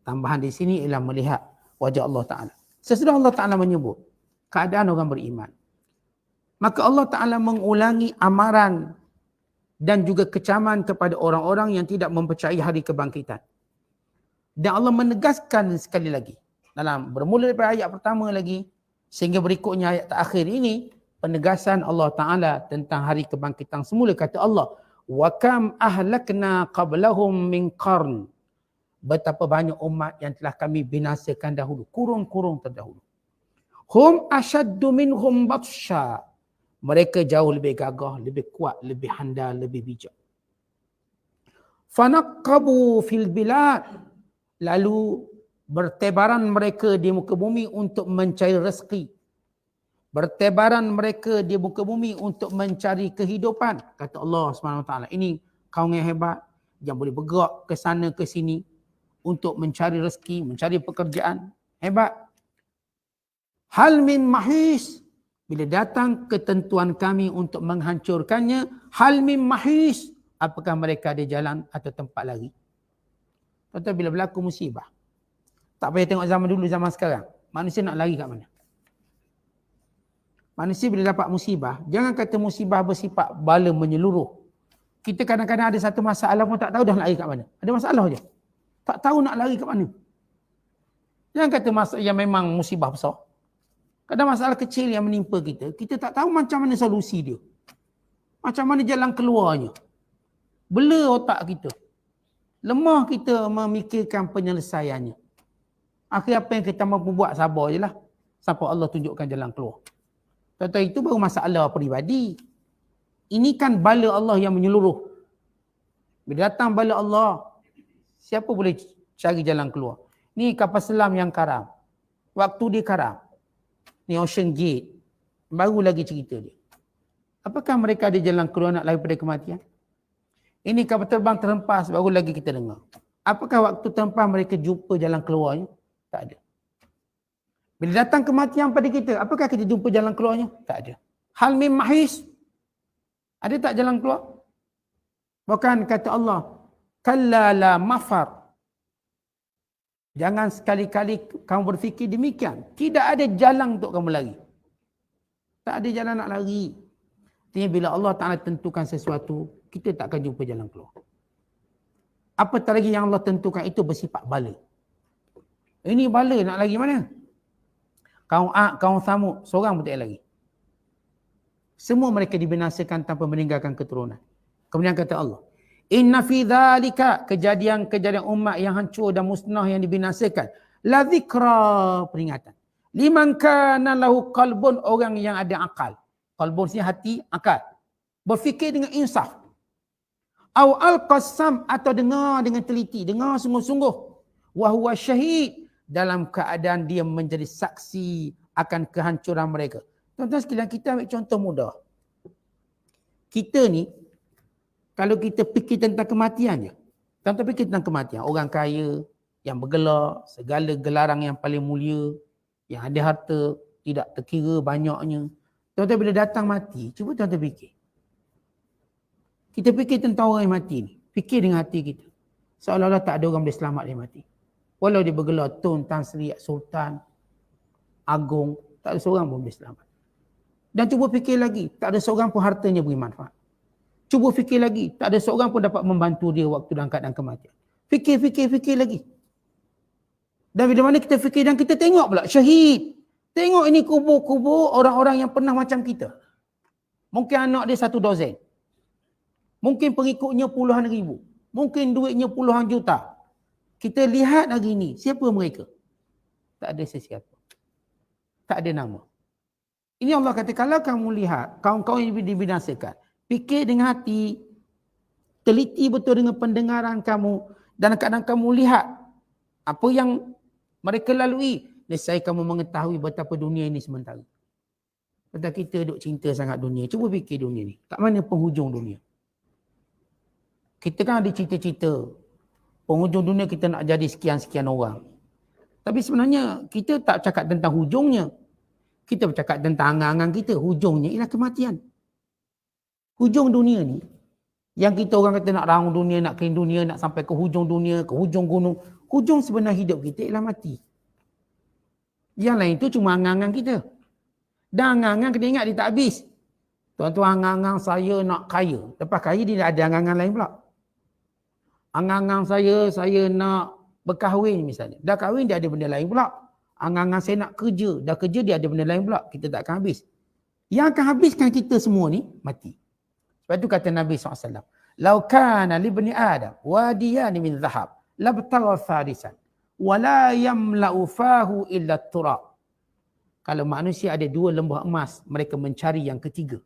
Tambahan di sini ialah melihat wajah Allah Ta'ala. Sesudah Allah Ta'ala menyebut keadaan orang beriman, maka Allah Ta'ala mengulangi amaran dan juga kecaman kepada orang-orang yang tidak mempercayai hari kebangkitan. Dan Allah menegaskan sekali lagi dalam bermula daripada ayat pertama lagi sehingga berikutnya ayat terakhir ini, penegasan Allah Ta'ala tentang hari kebangkitan semula. Kata Allah, wa kam ahlakna qablahum min qarn. Betapa banyak umat yang telah kami binasakan dahulu, kurung-kurung terdahulu. Hum ashaddu minhum batsha. Mereka jauh lebih gagah, lebih kuat, lebih handal, lebih bijak. Fanaqabu fil bilad. Lalu bertebaran mereka di muka bumi untuk mencari rezeki. Bertebaran mereka di muka bumi untuk mencari kehidupan. Kata Allah SWT, ini kaum yang hebat yang boleh bergerak ke sana ke sini untuk mencari rezeki, mencari pekerjaan. Hebat. Hal min mahis. Bila datang ketentuan kami untuk menghancurkannya, hal min mahis. Apakah mereka ada jalan atau tempat lari? Tuan-tuan, bila berlaku musibah, tak payah tengok zaman dulu, zaman sekarang. Manusia nak lari kat mana? Manusia bila dapat musibah, jangan kata musibah bersifat bala menyeluruh. Kita kadang-kadang ada satu masalah pun tak tahu dah nak lari kat mana. Ada masalah je. Tak tahu nak lari kat mana. Jangan kata masalah yang memang musibah besar. Kadang masalah kecil yang menimpa kita, kita tak tahu macam mana solusi dia. Macam mana jalan keluarnya. Bela otak kita. Lemah kita memikirkan penyelesaiannya. Akhir apa yang kita mampu buat, sabar je lah. Sampai Allah tunjukkan jalan keluar. Tuan-tuan, itu baru masalah peribadi. Ini kan bala Allah yang menyeluruh. Bila datang bala Allah, siapa boleh cari jalan keluar? Ni kapal selam yang karam. Waktu dia karam. Ni Ocean Gate. Baru lagi cerita dia. Apakah mereka ada jalan keluar nak lari pada kematian? Ini kapal terbang terhempas, baru lagi kita dengar. Apakah waktu terhempas mereka jumpa jalan keluarnya? Tak ada. Bila datang kematian pada kita, apakah kita jumpa jalan keluarnya? Tak ada. Hal mim mahis. Ada tak jalan keluar? Bahkan kata Allah, kalla la mafar. Jangan sekali-kali kamu berfikir demikian. Tidak ada jalan untuk kamu lari. Tak ada jalan nak lari. Artinya bila Allah Ta'ala tentukan sesuatu, kita tak akan jumpa jalan keluar. Apatah lagi yang Allah tentukan itu bersifat bala. Ini bala, nak lari mana? Kaum Ad, kaum Samud, seorang pun tak lari. Semua mereka dibinasakan tanpa meninggalkan keturunan. Kemudian kata Allah, inna fi dzalika, kejadian-kejadian umat yang hancur dan musnah yang dibinasakan, la zikra, peringatan. Liman kana lahu qalbun, orang yang ada akal. Qalbun ni hati, akal. Berfikir dengan insaf. Au al-qasam, atau dengar dengan teliti, dengar sungguh-sungguh. Wa huwa syahid, dalam keadaan dia menjadi saksi akan kehancuran mereka. Tuan-tuan sekalian, kita ambil contoh mudah. Kita ni, kalau kita fikir tentang kematian je. Tuan-tuan fikir tentang kematian. Orang kaya, yang bergelar, segala gelaran yang paling mulia, yang ada harta, tidak terkira banyaknya. Tuan-tuan bila datang mati, cuba tuan-tuan fikir. Kita fikir tentang orang yang mati ni. Fikir dengan hati kita. Seolah-olah tak ada orang boleh selamat dia mati. Walau dia bergelar Tun, Tan Sri, Sultan, Agung, tak ada seorang pun boleh selamat. Dan cuba fikir lagi, tak ada seorang pun hartanya beri manfaat. Cuba fikir lagi, tak ada seorang pun dapat membantu dia waktu dalam keadaan kematian. Fikir lagi. Dan bila mana kita fikir dan kita tengok pula syahid. Tengok ini kubur-kubur orang-orang yang pernah macam kita. Mungkin anak dia 1 dozen. Mungkin pengikutnya puluhan ribu. Mungkin duitnya puluhan juta. Kita lihat hari ini, siapa mereka? Tak ada sesiapa. Tak ada nama. Ini Allah kata, kalau kamu lihat kaum-kaum yang dibinasakan, fikir dengan hati, teliti betul dengan pendengaran kamu, dan kadang kamu lihat apa yang mereka lalui, nescaya kamu mengetahui betapa dunia ini sementara. Kata kita duk cinta sangat dunia. Cuba fikir dunia ni. Kat mana penghujung dunia? Kita kan ada cita-cita. Penghujung dunia kita nak jadi sekian-sekian orang. Tapi sebenarnya kita tak cakap tentang hujungnya. Kita bercakap tentang angan-angan kita. Hujungnya ialah kematian. Hujung dunia ni, yang kita orang kata nak raung dunia, nak keliling dunia, nak sampai ke hujung dunia, ke hujung gunung. Hujung sebenar hidup kita ialah mati. Yang lain tu cuma angan-angan kita. Dan angan-angan kena ingat dia tak habis. Tuan-tuan, angan-angan saya nak kaya. Lepas kaya dia ada angan-angan lain pula. Angan-angan saya nak berkahwin misalnya. Dah kahwin dia ada benda lain pula. Angan-angan saya nak kerja. Dah kerja dia ada benda lain pula. Kita tak akan habis. Yang akan habiskan kita semua ni, mati. Sebab itu kata Nabi SAW. Lau kana li bani Adam wadiyani min zahab. Labtagha farisan. Wala yamla'u fahu illa turab. Kalau manusia ada 2 lembah emas, mereka mencari yang ketiga.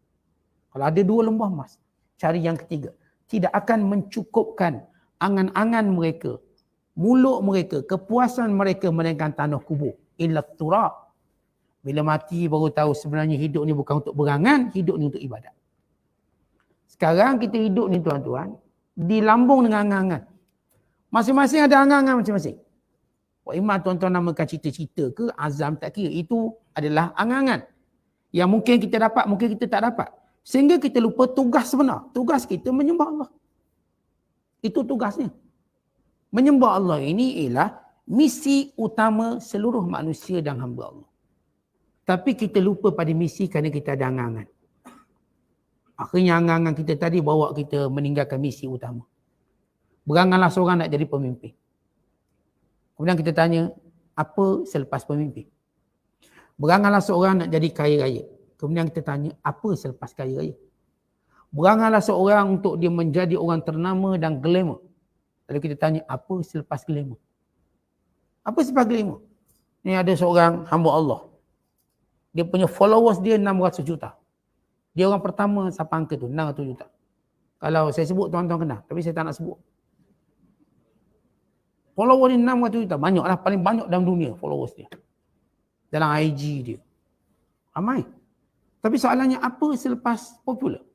Kalau ada 2 lembah emas, cari yang ketiga. Tidak akan mencukupkan angan-angan mereka, mulut mereka, kepuasan mereka melainkan tanah kubur. Illa turab. Bila mati baru tahu sebenarnya hidup ni bukan untuk berangan, hidup ni untuk ibadat. Sekarang kita hidup ni tuan-tuan, dilambung dengan angan-angan. Masing-masing ada angan-angan masing-masing. Wah, imam tuan-tuan namakan cita-cita ke, azam tak kira. Itu adalah angan-angan. Yang mungkin kita dapat, mungkin kita tak dapat. Sehingga kita lupa tugas sebenar. Tugas kita menyembah Allah. Itu tugasnya. Menyembah Allah ini ialah misi utama seluruh manusia dan hamba Allah. Tapi kita lupa pada misi kerana kita ada angan-angan. Akhirnya angan-angan kita tadi bawa kita meninggalkan misi utama. Beranganlah seorang nak jadi pemimpin. Kemudian kita tanya, apa selepas pemimpin? Beranganlah seorang nak jadi kaya raya. Kemudian kita tanya, apa selepas kaya raya? Beranganlah seorang untuk dia menjadi orang ternama dan glamour. Lalu kita tanya, apa selepas glamour? Apa selepas glamour? Ni ada seorang hamba Allah. Dia punya followers dia 600 juta. Dia orang pertama siapa angka tu, 600 juta. Kalau saya sebut tuan-tuan kenal, tapi saya tak nak sebut. Followers dia 600 juta. Banyaklah, paling banyak dalam dunia followers dia. Dalam IG dia. Ramai. Tapi soalannya apa selepas popular?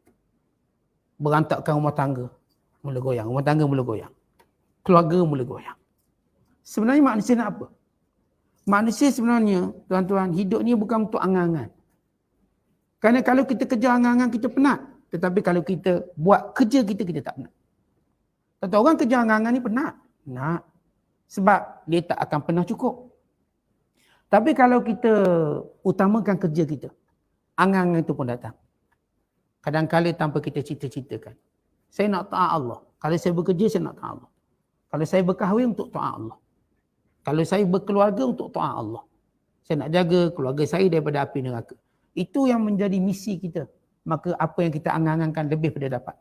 Berantakan rumah tangga, mula goyang. Rumah tangga mula goyang. Keluarga mula goyang. Sebenarnya manusia nak apa? Manusia sebenarnya, tuan-tuan, hidup ni bukan untuk angan-angan. Kerana kalau kita kejar angan-angan, kita penat. Tetapi kalau kita buat kerja kita, kita tak penat. Tuan-tuan, orang kejar angan-angan ni penat. Penat. Sebab dia tak akan pernah cukup. Tapi kalau kita utamakan kerja kita, angan-angan itu pun datang. Kadang-kadang tanpa kita cita-citakan. Saya nak taat Allah. Kalau saya bekerja, saya nak taat Allah. Kalau saya berkahwin, untuk taat Allah. Kalau saya berkeluarga, untuk taat Allah. Saya nak jaga keluarga saya daripada api neraka. Itu yang menjadi misi kita. Maka apa yang kita angan-angankan lebih pada dapat.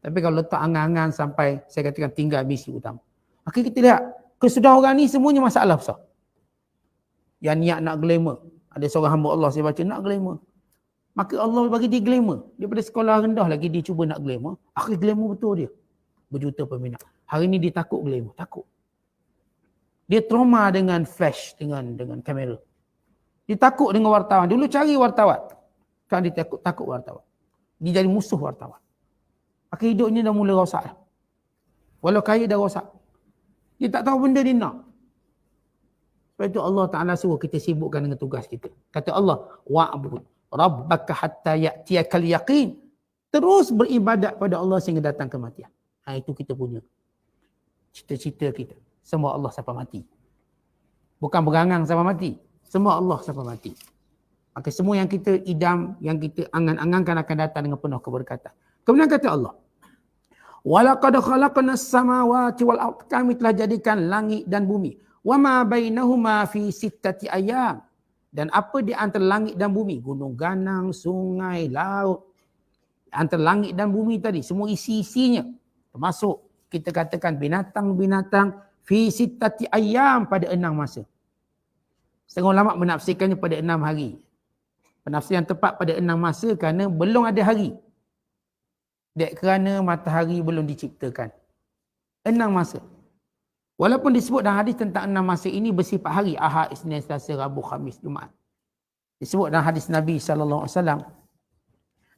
Tapi kalau letak angan-angan sampai saya katakan tinggal misi utama. Maka kita lihat, kesudahan orang ni semuanya masalah besar. yang niat nak glamour. Ada seorang hamba Allah saya baca nak glamour. Maka Allah bagi dia glamour. Daripada sekolah rendah lagi dia cuba nak glamour. Akhir glamour betul dia. Berjuta peminat. Hari ni dia takut glamour. Takut. Dia trauma dengan flash, dengan kamera. Dia takut dengan wartawan. Dulu cari wartawan. Sekarang dia takut wartawan. Dia jadi musuh wartawan. Maka hidupnya dah mula rosak. Walau kaya dah rosak. Dia tak tahu benda dia nak. Sebab itu Allah Ta'ala suruh kita sibukkan dengan tugas kita. Kata Allah, wa'bud rabbaka hatta ya'tiyakal yaqin. Terus beribadat pada Allah sehingga datang kematian. Itu kita punya cita-cita kita. Semua Allah sampai mati. Bukan berangang sampai mati. Semua Allah sampai mati. Maka semua yang kita idam, yang kita angan-angankan akan datang dengan penuh keberkatan. Kemudian kata Allah, walaqad khalaqnas samawati wal ardh. Kami telah jadikan langit dan bumi. Wama bainahuma fi sittati ayyam. Dan apa di antara langit dan bumi, gunung ganang, sungai, laut, antara langit dan bumi tadi, semua isi-isinya, termasuk kita katakan binatang-binatang, fi sittati ayyam, pada 6 masa. Setengah ulama menafsirkannya pada 6 hari. Penafsiran tepat pada 6 masa kerana belum ada hari. Dek kerana matahari belum diciptakan. 6 masa. Walaupun disebut dalam hadis tentang 6 masa ini bersifat hari, Ahad, Isnin, Selasa, Rabu, Khamis, Jumaat. Disebut dalam hadis Nabi SAW.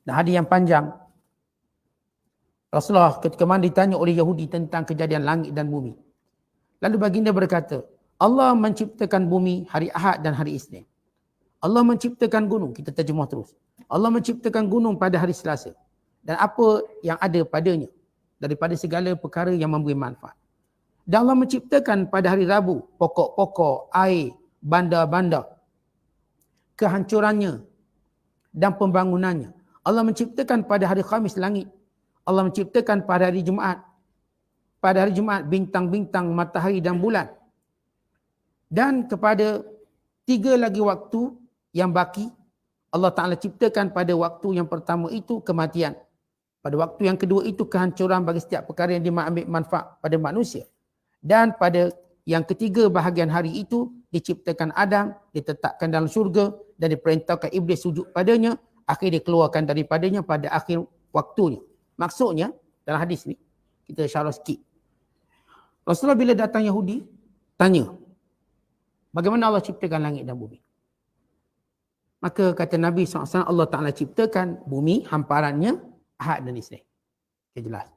Dan hadis yang panjang. Rasulullah ketika mana ditanya oleh Yahudi tentang kejadian langit dan bumi. Lalu baginda berkata, Allah menciptakan bumi hari Ahad dan hari Isnin. Allah menciptakan gunung, kita terjemah terus. Allah menciptakan gunung pada hari Selasa. Dan apa yang ada padanya daripada segala perkara yang memberi manfaat. Dan Allah menciptakan pada hari Rabu pokok-pokok, air, bandar-bandar, kehancurannya dan pembangunannya. Allah menciptakan pada hari Khamis langit. Allah menciptakan pada hari Jumaat. Pada hari Jumaat bintang-bintang, matahari dan bulan. Dan kepada 3 lagi waktu yang baki, Allah Ta'ala ciptakan pada waktu yang pertama itu kematian. Pada waktu yang kedua itu kehancuran bagi setiap perkara yang dia ambil manfaat pada manusia. Dan pada yang ketiga bahagian hari itu diciptakan Adam, ditetapkan dalam syurga dan diperintahkan iblis sujud padanya, akhirnya dikeluarkan daripadanya pada akhir waktunya. Maksudnya dalam hadis ni kita syarah sikit. Rasulullah bila datang Yahudi tanya, bagaimana Allah ciptakan langit dan bumi? Maka kata Nabi SAW, Allah Ta'ala ciptakan bumi, hamparannya, Ahad dan Isnin. Okay, jelas.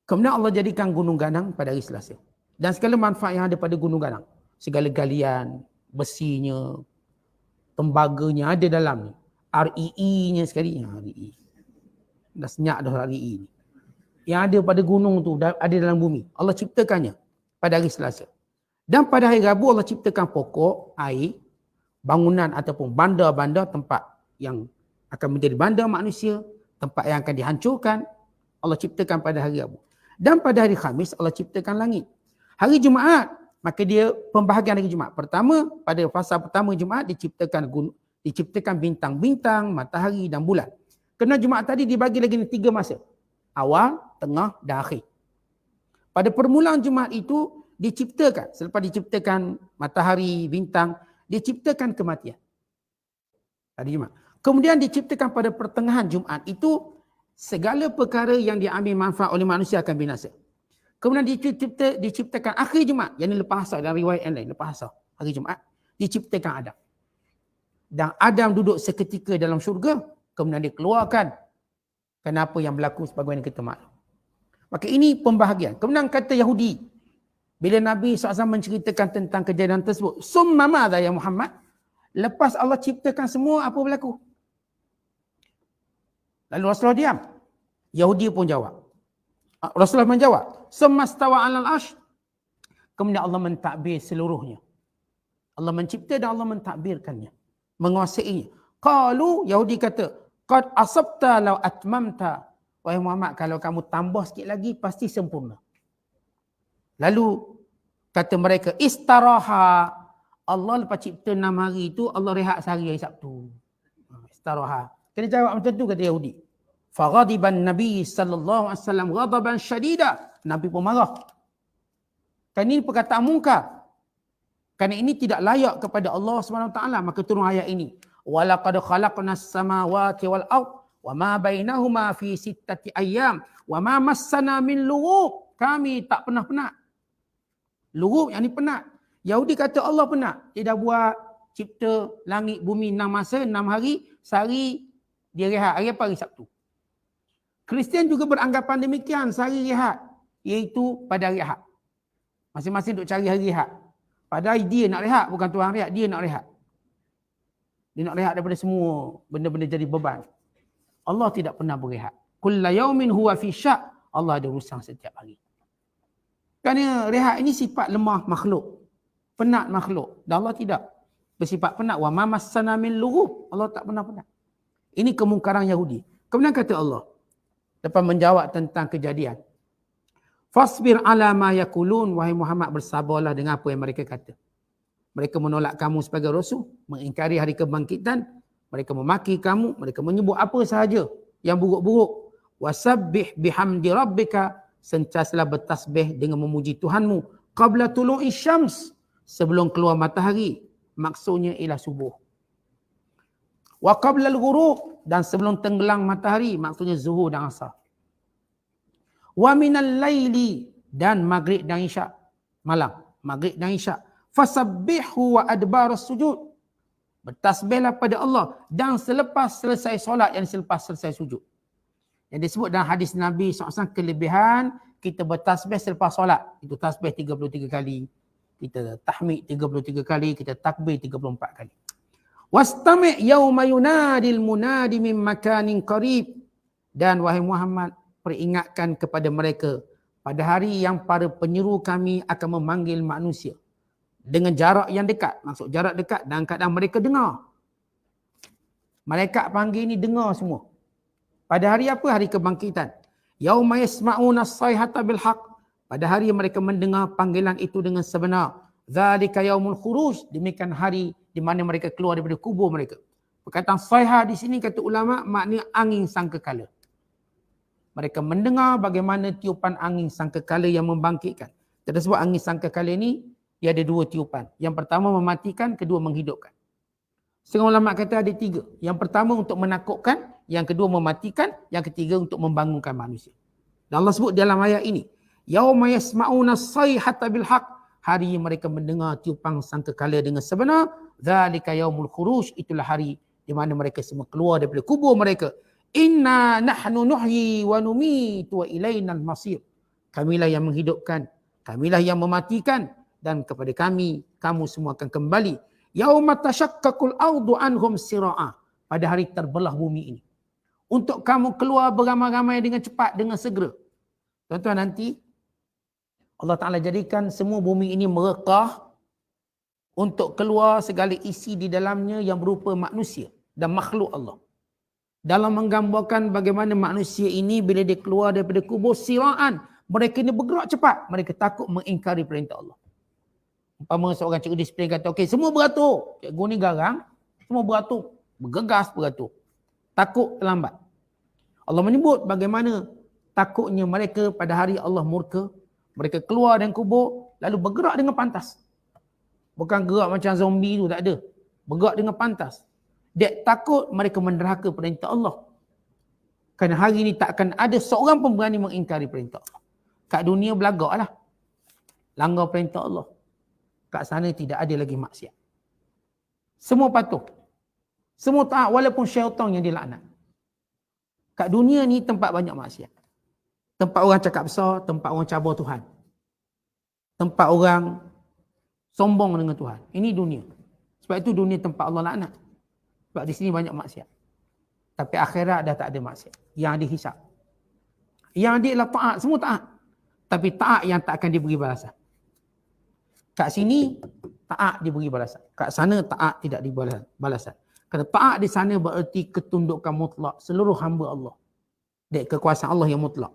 Kemudian Allah jadikan gunung ganang pada hari Selasa. Dan segala manfaat yang ada pada gunung ganang. Segala galian, besinya, tembaganya ada dalam ni. REE-nya sekali. REE. Dah senyap dah REE ni. Yang ada pada gunung tu, ada dalam bumi. Allah ciptakannya pada hari Selasa. Dan pada hari Rabu Allah ciptakan pokok, air, bangunan ataupun bandar-bandar, tempat yang akan menjadi bandar manusia, tempat yang akan dihancurkan, Allah ciptakan pada hari Rabu. Dan pada hari Khamis Allah ciptakan langit. Hari Jumaat, maka dia pembahagian hari Jumaat. Pertama, pada fasa pertama Jumaat diciptakan bintang-bintang, matahari dan bulan. Kerana Jumaat tadi dibagi lagi 3 masa. Awal, tengah dan akhir. Pada permulaan Jumaat itu diciptakan, selepas diciptakan matahari, bintang, diciptakan kematian. Hari Jumaat. Kemudian diciptakan pada pertengahan Jumaat itu segala perkara yang diambil manfaat oleh manusia akan binasa. Kemudian diciptakan akhir Jumaat, yang ini lepas asar, dan riwayat yang lain, lepas asar, hari Jumaat, diciptakan Adam. Dan Adam duduk seketika dalam syurga, kemudian dikeluarkan. Kenapa yang berlaku sebagaimana kita maklum. Maka ini pembahagian. Kemudian kata Yahudi, bila Nabi SAW menceritakan tentang kejadian tersebut, summa madza ya Muhammad? Lepas Allah ciptakan semua, apa berlaku? Lalu Rasulullah diam. Yahudi pun jawab. Rasulullah menjawab, semastawa alal arsh. Kemudian Allah mentadbir seluruhnya. Allah mencipta dan Allah mentadbirkannya, menguasainya. Qalu, Yahudi kata, qad asabta law atmamta. Wahai Muhammad, kalau kamu tambah sikit lagi pasti sempurna. Lalu kata mereka, istaraha. Allah lepas cipta 6 hari itu, Allah rehat sehari, hari Sabtu. Istaraha. Kena jawab macam tu kata Yahudi. Faghadiban Nabi sallallahu alaihi wasallam ghadaban syadida. Nabi pun marah. Kan ini perkataan mungkar. Kerana ini tidak layak kepada Allah SWT, maka turun ayat ini. Walaqad khalaqnas samawati wal ard wa ma bainahuma fi sittati ayyam wa ma massana min lughub. Kami tak pernah penat. Lughub yang ni penat. Yahudi kata Allah penat. Dia dah buat cipta langit bumi 6 masa, 6 hari, sehari dia rehat. Hari apa? Hari Sabtu. Kristian juga beranggapan demikian, sehari rehat, iaitu pada hari Ahad. Masing-masing duk cari hari rehat. Padahal dia nak rehat, bukan Tuhan rehat, dia nak rehat. Dia nak rehat daripada semua benda-benda jadi beban. Allah tidak pernah berehat. Kulla yaumin huwa fi syak. Allah ada urusan setiap hari. Kerana rehat ini sifat lemah makhluk. Penat makhluk. Dan Allah tidak bersifat penat. Wa ma massana min lughub. Allah tak pernah penat. Ini kemungkaran Yahudi. Kemudian kata Allah, lepas menjawab tentang kejadian, fasbir ala ma yakulun, wahai Muhammad, bersabarlah dengan apa yang mereka kata. Mereka menolak kamu sebagai rasul, mengingkari hari kebangkitan, mereka memaki kamu, mereka menyebut apa sahaja yang buruk-buruk. Wasabbih bihamdi rabbika, sentiasalah bertasbih dengan memuji Tuhanmu. Qabla tulu'i syams, sebelum keluar matahari, maksudnya ialah subuh. Wa qabla al-ghurub, dan sebelum tenggelam matahari, maksudnya zuhur dan asar. Wa minal laili, dan maghrib dan isyak, malam, maghrib dan isyak. Fasabbihu wa adbaras sujud, bertasbihlah pada Allah dan selepas selesai solat, yang selepas selesai sujud. Yang disebut dalam hadis Nabi SAW, kelebihan kita bertasbih selepas solat, itu tasbih 33 kali, kita tahmid 33 kali, kita takbir 34 kali. Wastami' yauma yunadil munadi min makanin qarib, dan wahai Muhammad, peringatkan kepada mereka pada hari yang para penyeru kami akan memanggil manusia dengan jarak yang dekat. Maksud jarak dekat dalam keadaan mereka dengar. Malaikat panggil ni dengar semua. Pada hari apa? Hari kebangkitan. Yauma yasma'una as-sayhata bil haqq, pada hari mereka mendengar panggilan itu dengan sebenar. Dzalika yaumul khuruj, demikian hari di mana mereka keluar daripada kubur mereka. Perkataan sayha di sini kata ulama maknanya angin sangkakala. Mereka mendengar bagaimana tiupan angin sangkakala yang membangkitkan. Kita sebut angin sangkakala ni, dia ada 2 tiupan. Yang pertama mematikan, kedua menghidupkan. Setengah ulama kata ada 3. Yang pertama untuk menakutkan, yang kedua mematikan, yang ketiga untuk membangunkan manusia. Dan Allah sebut dalam ayat ini, yauma yasma'una as-sayhata bil haqq, hari mereka mendengar tiupan sangkakala dengan sebenar. Dzalika yaumul khuruj, itulah hari di mana mereka semua keluar daripada kubur mereka. Inna nahnu nuhyi wa numitu wa ilainal masir. Kamilah yang menghidupkan, kamilah yang mematikan, dan kepada kami kamu semua akan kembali. Yauma tashaqqaqul ardu anhum sira'a, pada hari terbelah bumi ini, untuk kamu keluar beramai-ramai dengan cepat, dengan segera. Tuan-tuan, nanti Allah Ta'ala jadikan semua bumi ini merekah untuk keluar segala isi di dalamnya yang berupa manusia dan makhluk Allah. Dalam menggambarkan bagaimana manusia ini bila dia keluar daripada kubur siraan, mereka ini bergerak cepat, mereka takut mengingkari perintah Allah. Umpama seorang cikgu disiplin kata, okey, semua beratur. Cikgu ni garang, semua beratur, bergegas beratur. Takut terlambat. Allah menyebut bagaimana takutnya mereka pada hari Allah murka. Mereka keluar dari kubur, lalu bergerak dengan pantas. Bukan gerak macam zombie tu, tak ada. Bergerak dengan pantas. Dia takut mereka menderhaka perintah Allah. Kerana hari ini tak akan ada seorang pun berani mengingkari perintah Allah. Kat dunia belagak lah. Langgar perintah Allah. Kat sana tidak ada lagi maksiat. Semua patuh. Semua taat walaupun syaitan yang dilaknat. Kat dunia ni tempat banyak maksiat. Tempat orang cakap besar, tempat orang cabar Tuhan. Tempat orang sombong dengan Tuhan. Ini dunia. Sebab itu dunia tempat Allah laknat. Sebab di sini banyak maksiat. Tapi akhirat dah tak ada maksiat. Yang dihisap. Yang dia ialah taat. Semua taat. Tapi taat yang tak akan diberi balasan. Kat sini, taat diberi balasan. Kat sana, taat tidak diberi balasan. Kerana taat di sana bererti ketundukan mutlak seluruh hamba Allah. Dan kekuasaan Allah yang mutlak.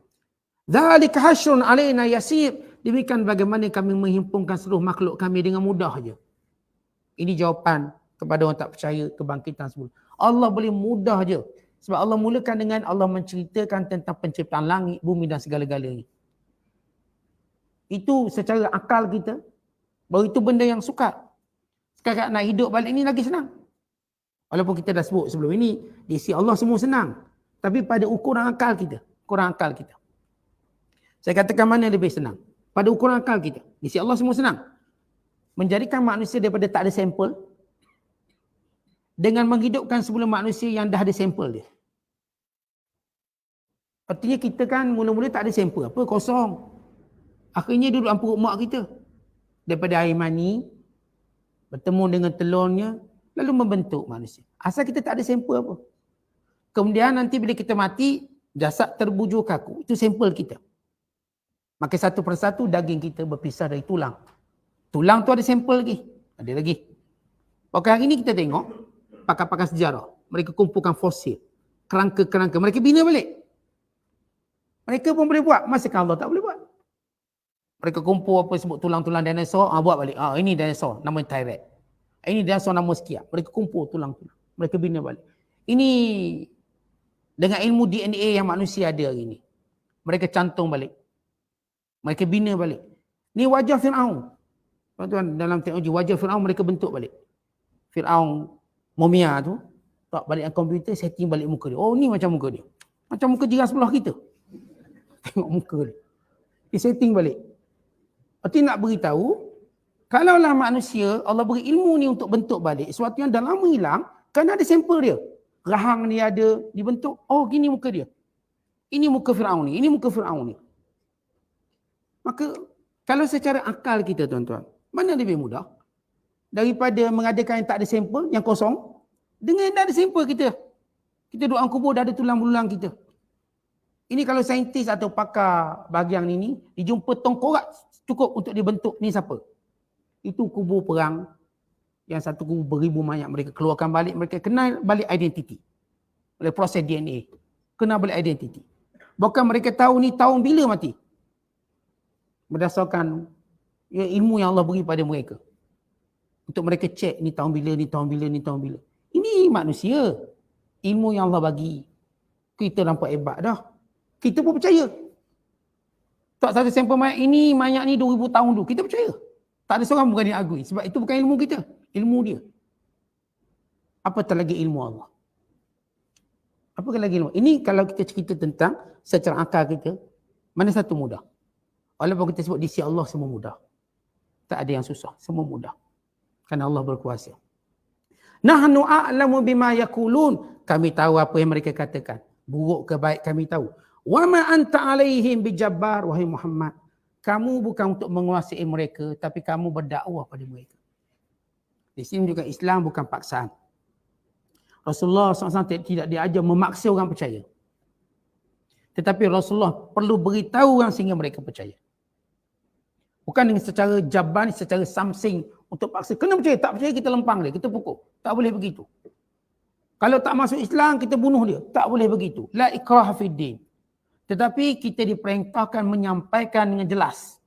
Dzalika hasyrun alaina yasir. Demikian bagaimana kami menghimpunkan seluruh makhluk kami dengan mudah saja. Ini jawapan kepada orang tak percaya kebangkitan sebelum. Allah boleh mudah je. Sebab Allah mulakan dengan Allah menceritakan tentang penciptaan langit, bumi dan segala-galanya. Itu secara akal kita, bahawa itu benda yang sukar. Sekarang nak hidup balik ni lagi senang. Walaupun kita dah sebut sebelum ini, di sisi Allah semua senang. Tapi pada ukuran akal kita. Saya katakan mana lebih senang? Pada ukuran akal kita. Di sisi Allah semua senang. Menjadikan manusia daripada tak ada sampel, dengan menghidupkan sebelum manusia yang dah ada sampel dia. Artinya kita kan mula-mula tak ada sampel. Apa? Kosong. Akhirnya duduk dalam perut mak kita. Daripada air mani, bertemu dengan telurnya, lalu membentuk manusia. Asal kita tak ada sampel apa. Kemudian nanti bila kita mati, jasad terbujur kaku. Itu sampel kita. Maka satu persatu daging kita berpisah dari tulang. Tulang tu ada sampel lagi. Ada lagi. Maka hari ini kita tengok, pakar-pakar sejarah, mereka kumpulkan fosil. Kerangka-kerangka. Mereka bina balik. Mereka pun boleh buat. Masakan Allah tak boleh buat. Mereka kumpul apa sebut tulang-tulang dinosaur, buat balik. Ini dinosaur, nama T-Rex. Ini dinosaur nama sekian. Mereka kumpul tulang-tulang. Mereka bina balik. Ini dengan ilmu DNA yang manusia ada hari ini. Mereka cantum balik. Mereka bina balik. Ni wajah Fir'aun. Tuan-tuan, dalam teknologi wajah Fir'aun mereka bentuk balik. Fir'aun momia tu, tak balik dalam komputer, setting balik muka dia. Oh, ni macam muka dia. Macam muka jiran sebelah kita. Tengok muka dia. Dia setting balik. Berarti nak beritahu, kalaulah manusia, Allah beri ilmu ni untuk bentuk balik, sesuatu yang dah lama hilang, kan ada sampel dia. Rahang ni ada, dibentuk. Oh, gini muka dia. Ini muka Fir'aun ni. Ini muka Fir'aun ni. Maka, kalau secara akal kita, tuan-tuan, mana lebih mudah? Daripada mengadakan yang tak ada sampel, yang kosong, dengan yang dah ada sampel kita. Kita duduk dalam kubur, dah ada tulang belulang kita. Ini kalau saintis atau pakar bahagian ini, dijumpa tengkorak cukup untuk dibentuk, ni siapa? Itu kubur perang, yang satu kubur beribu mayat, mereka keluarkan balik, mereka kenal balik identiti. Oleh proses DNA. Kenal balik identiti. Bahkan mereka tahu ni tahun bila mati. Berdasarkan ilmu yang Allah beri pada mereka. Untuk mereka cek ni tahun bila, ni tahun bila, ni tahun bila. Ini manusia. Ilmu yang Allah bagi. Kita nampak hebat dah. Kita pun percaya. Tak satu sampel mayat ini, mayat ni 2000 tahun dulu. Kita percaya. Tak ada seorang berani agui. Sebab itu bukan ilmu kita. Ilmu dia. Apatah lagi ilmu Allah. Apakah lagi ilmu? Ini kalau kita cerita tentang secara akal kita, mana satu mudah? Walaupun kita sebut di sisi Allah semua mudah. Tak ada yang susah. Semua mudah. Kerana Allah berkuasa. Nahnu a'lamu bima yakulun. Kami tahu apa yang mereka katakan. Buruk ke baik kami tahu. Wa ma anta alaihim bijabbar, wahai Muhammad. Kamu bukan untuk menguasai mereka, tapi kamu berdakwah pada mereka. Di sini juga Islam bukan paksaan. Rasulullah SAW tidak diajar memaksa orang percaya. Tetapi Rasulullah perlu beritahu orang sehingga mereka percaya. Bukan dengan secara jaban, secara samsing untuk paksa. Kena percaya, tak percaya kita lempang dia, kita pukul. Tak boleh begitu. Kalau tak masuk Islam, kita bunuh dia. Tak boleh begitu. La ikraha fid din. Tetapi kita diperintahkan menyampaikan dengan jelas.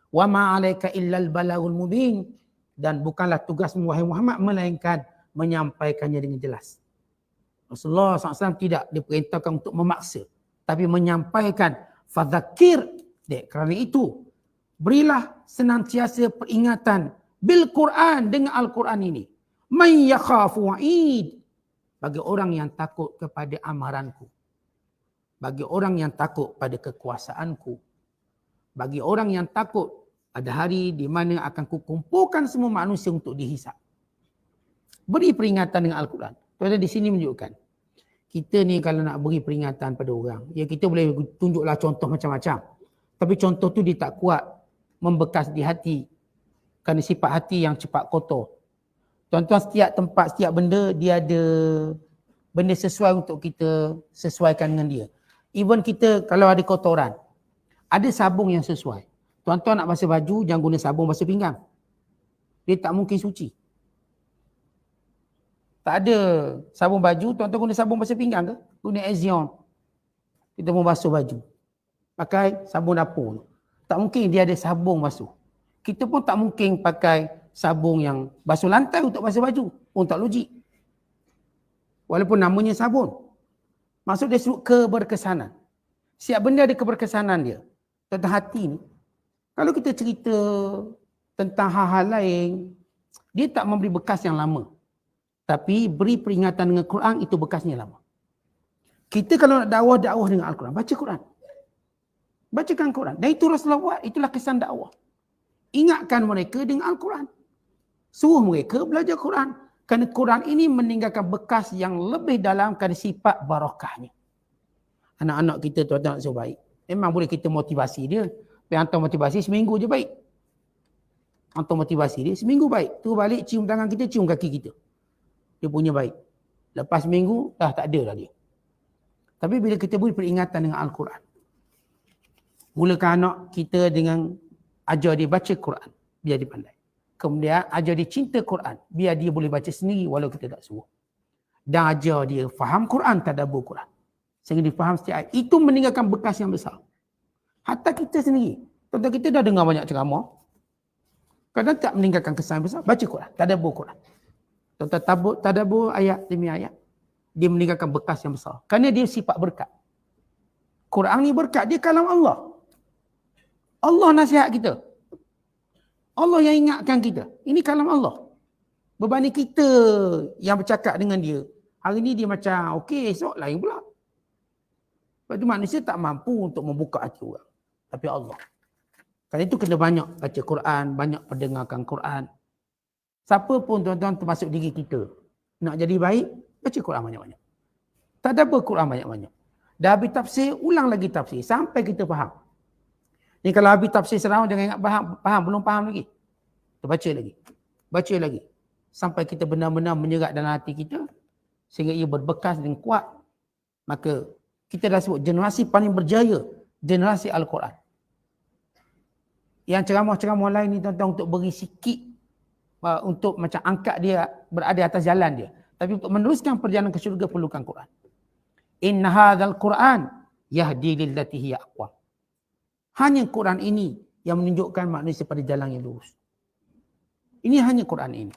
Wa ma 'alaika illal balaghul mubin, dan bukanlah tugasmu wahai Muhammad melainkan menyampaikannya dengan jelas. Rasulullah SAW tidak diperintahkan untuk memaksa, tapi menyampaikan fadzakir. Kerana itu berilah senantiasa peringatan bil Quran, dengan Al-Quran ini. Man yakhafu wa'id, bagi orang yang takut kepada amaranku. Bagi orang yang takut pada kekuasaanku. Bagi orang yang takut ada hari di mana akan kukumpulkan semua manusia untuk dihisap. Beri peringatan dengan Al-Quran. Tuan-tuan, di sini menunjukkan. Kita ni kalau nak beri peringatan pada orang, ya kita boleh tunjuklah contoh macam-macam. Tapi contoh tu dia tak kuat membekas di hati. Kerana sifat hati yang cepat kotor. Tuan-tuan, setiap tempat, setiap benda, dia ada benda sesuai untuk kita sesuaikan dengan dia. Even kita kalau ada kotoran, ada sabung yang sesuai. Tuan-tuan nak basuh baju, jangan guna sabung basuh pinggang. Dia tak mungkin suci. Tak ada sabung baju, tuan-tuan guna sabung basuh pinggang ke? Guna Ezion. Kita mau basuh baju. Pakai sabun dapur. Tak mungkin dia ada sabung basuh. Kita pun tak mungkin pakai sabung yang basuh lantai untuk basuh baju. Pun tak logik. Walaupun namanya sabun. Maksud dia sebut keberkesanan. Setiap benda ada keberkesanan dia. Tentang hati ni. Kalau kita cerita tentang hal-hal lain, Dia tak memberi bekas yang lama. Tapi beri peringatan dengan Quran, itu bekasnya lama. Kita kalau nak dakwah dengan Al-Quran, baca Quran. Bacakan Quran. Dan itu Rasulullah buat, itulah kesan dakwah. Ingatkan mereka dengan Al-Quran. Suruh mereka belajar Quran. Kerana Quran ini meninggalkan bekas yang lebih dalam kerana sifat barakahnya. Anak-anak kita tuan-tuan nak suruh baik. Memang boleh kita motivasi dia. Tapi hantar motivasi seminggu je baik. Hantar motivasi dia seminggu baik. Tu balik cium tangan kita, cium kaki kita. Dia punya baik. Lepas seminggu, dah tak ada dah dia. Tapi bila kita beri peringatan dengan Al-Quran. Mulakan anak kita dengan ajar dia baca Quran. Biar dia pandai. Kemudian ajar dia cinta Quran. Biar dia boleh baca sendiri walau kita tak suruh. Dan ajar dia faham Quran, tadabbur Quran. Sehingga dia faham setiap ayat. Itu meninggalkan bekas yang besar. Hatta kita sendiri. Tuan-tuan kita dah dengar banyak ceramah. Kadang tak meninggalkan kesan besar. Baca Quran, tadabbur Quran. Tuan-tuan tadabbur ayat demi ayat. Dia meninggalkan bekas yang besar. Kerana dia sifat berkat. Quran ni berkat, dia kalam Allah. Allah nasihat kita. Allah yang ingatkan kita. Ini kalam Allah. Berbanding kita yang bercakap dengan dia. Hari ni dia macam okey, esok lain pula. Sebab itu manusia tak mampu untuk membuka hati orang. Tapi Allah. Kerana itu kena banyak baca Quran, banyak pendengarkan Quran. Siapa pun tuan-tuan termasuk diri kita. Nak jadi baik, baca Quran banyak-banyak. Tadabbur Quran banyak-banyak. Dah habis tafsir, ulang lagi tafsir. Sampai kita faham. Ni kalau habis tafsir serawang, jangan ingat faham. Belum faham lagi. Kita baca lagi. Baca lagi. Sampai kita benar-benar menyerat dalam hati kita. Sehingga ia berbekas dan kuat. Maka kita dah sebut generasi paling berjaya. Generasi Al-Quran. Yang ceramah-ceramah lain ni tuan-tuan untuk beri sikit. Untuk macam angkat dia berada atas jalan dia. Tapi untuk meneruskan perjalanan ke syurga perlukan Quran. Inna hadzal Quran yahdi lillati hiya aqwam. Hanya Quran ini yang menunjukkan manusia pada jalan yang lurus. Ini hanya Quran ini.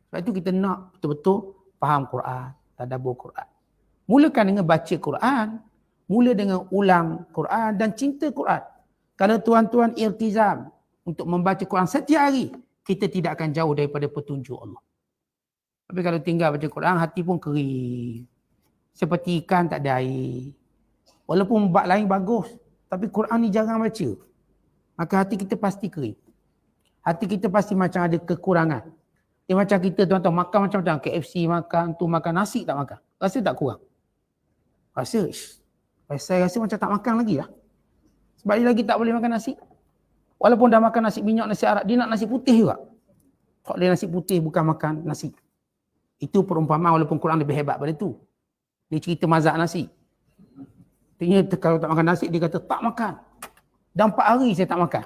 Sebab itu kita nak betul-betul faham Quran, tadabbur Quran. Mulakan dengan baca Quran, mula dengan ulang Quran dan cinta Quran. Kalau tuan-tuan iltizam untuk membaca Quran setiap hari, kita tidak akan jauh daripada petunjuk Allah. Tapi kalau tinggal baca Quran, hati pun kering. Seperti ikan tak ada air. Walaupun bab lain bagus, tapi Quran ni jarang baca. Maka hati kita pasti kering. Hati kita pasti macam ada kekurangan. Dia macam kita tuan-tuan makan macam-macam. KFC makan, tu makan, nasi tak makan. Rasa tak kurang? Rasa, saya rasa macam tak makan lagi lah. Sebab dia lagi tak boleh makan nasi. Walaupun dah makan nasi minyak, nasi Arab, dia nak nasi putih juga. Kalau dia nasi putih bukan makan nasi. Itu perumpamaan walaupun Quran lebih hebat pada itu. Dia cerita mazak nasi. Artinya kalau tak makan nasi, dia kata tak makan. Dah 4 hari saya tak makan.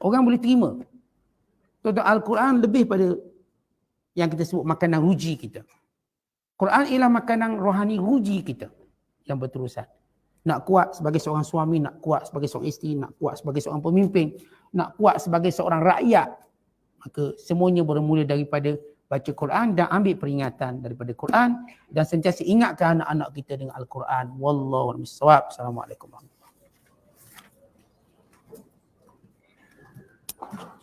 Orang boleh terima. Tuan-tuan, Al-Quran lebih pada yang kita sebut makanan ruji kita. Quran ialah makanan rohani ruji kita yang berterusan. Nak kuat sebagai seorang suami, nak kuat sebagai seorang isteri, nak kuat sebagai seorang pemimpin, nak kuat sebagai seorang rakyat. Maka semuanya bermula daripada baca Quran dan ambil peringatan daripada Quran dan sentiasa ingatkan anak-anak kita dengan Al-Quran. Wallahu a'lam bissawab. Assalamualaikum warahmatullahi wabarakatuh.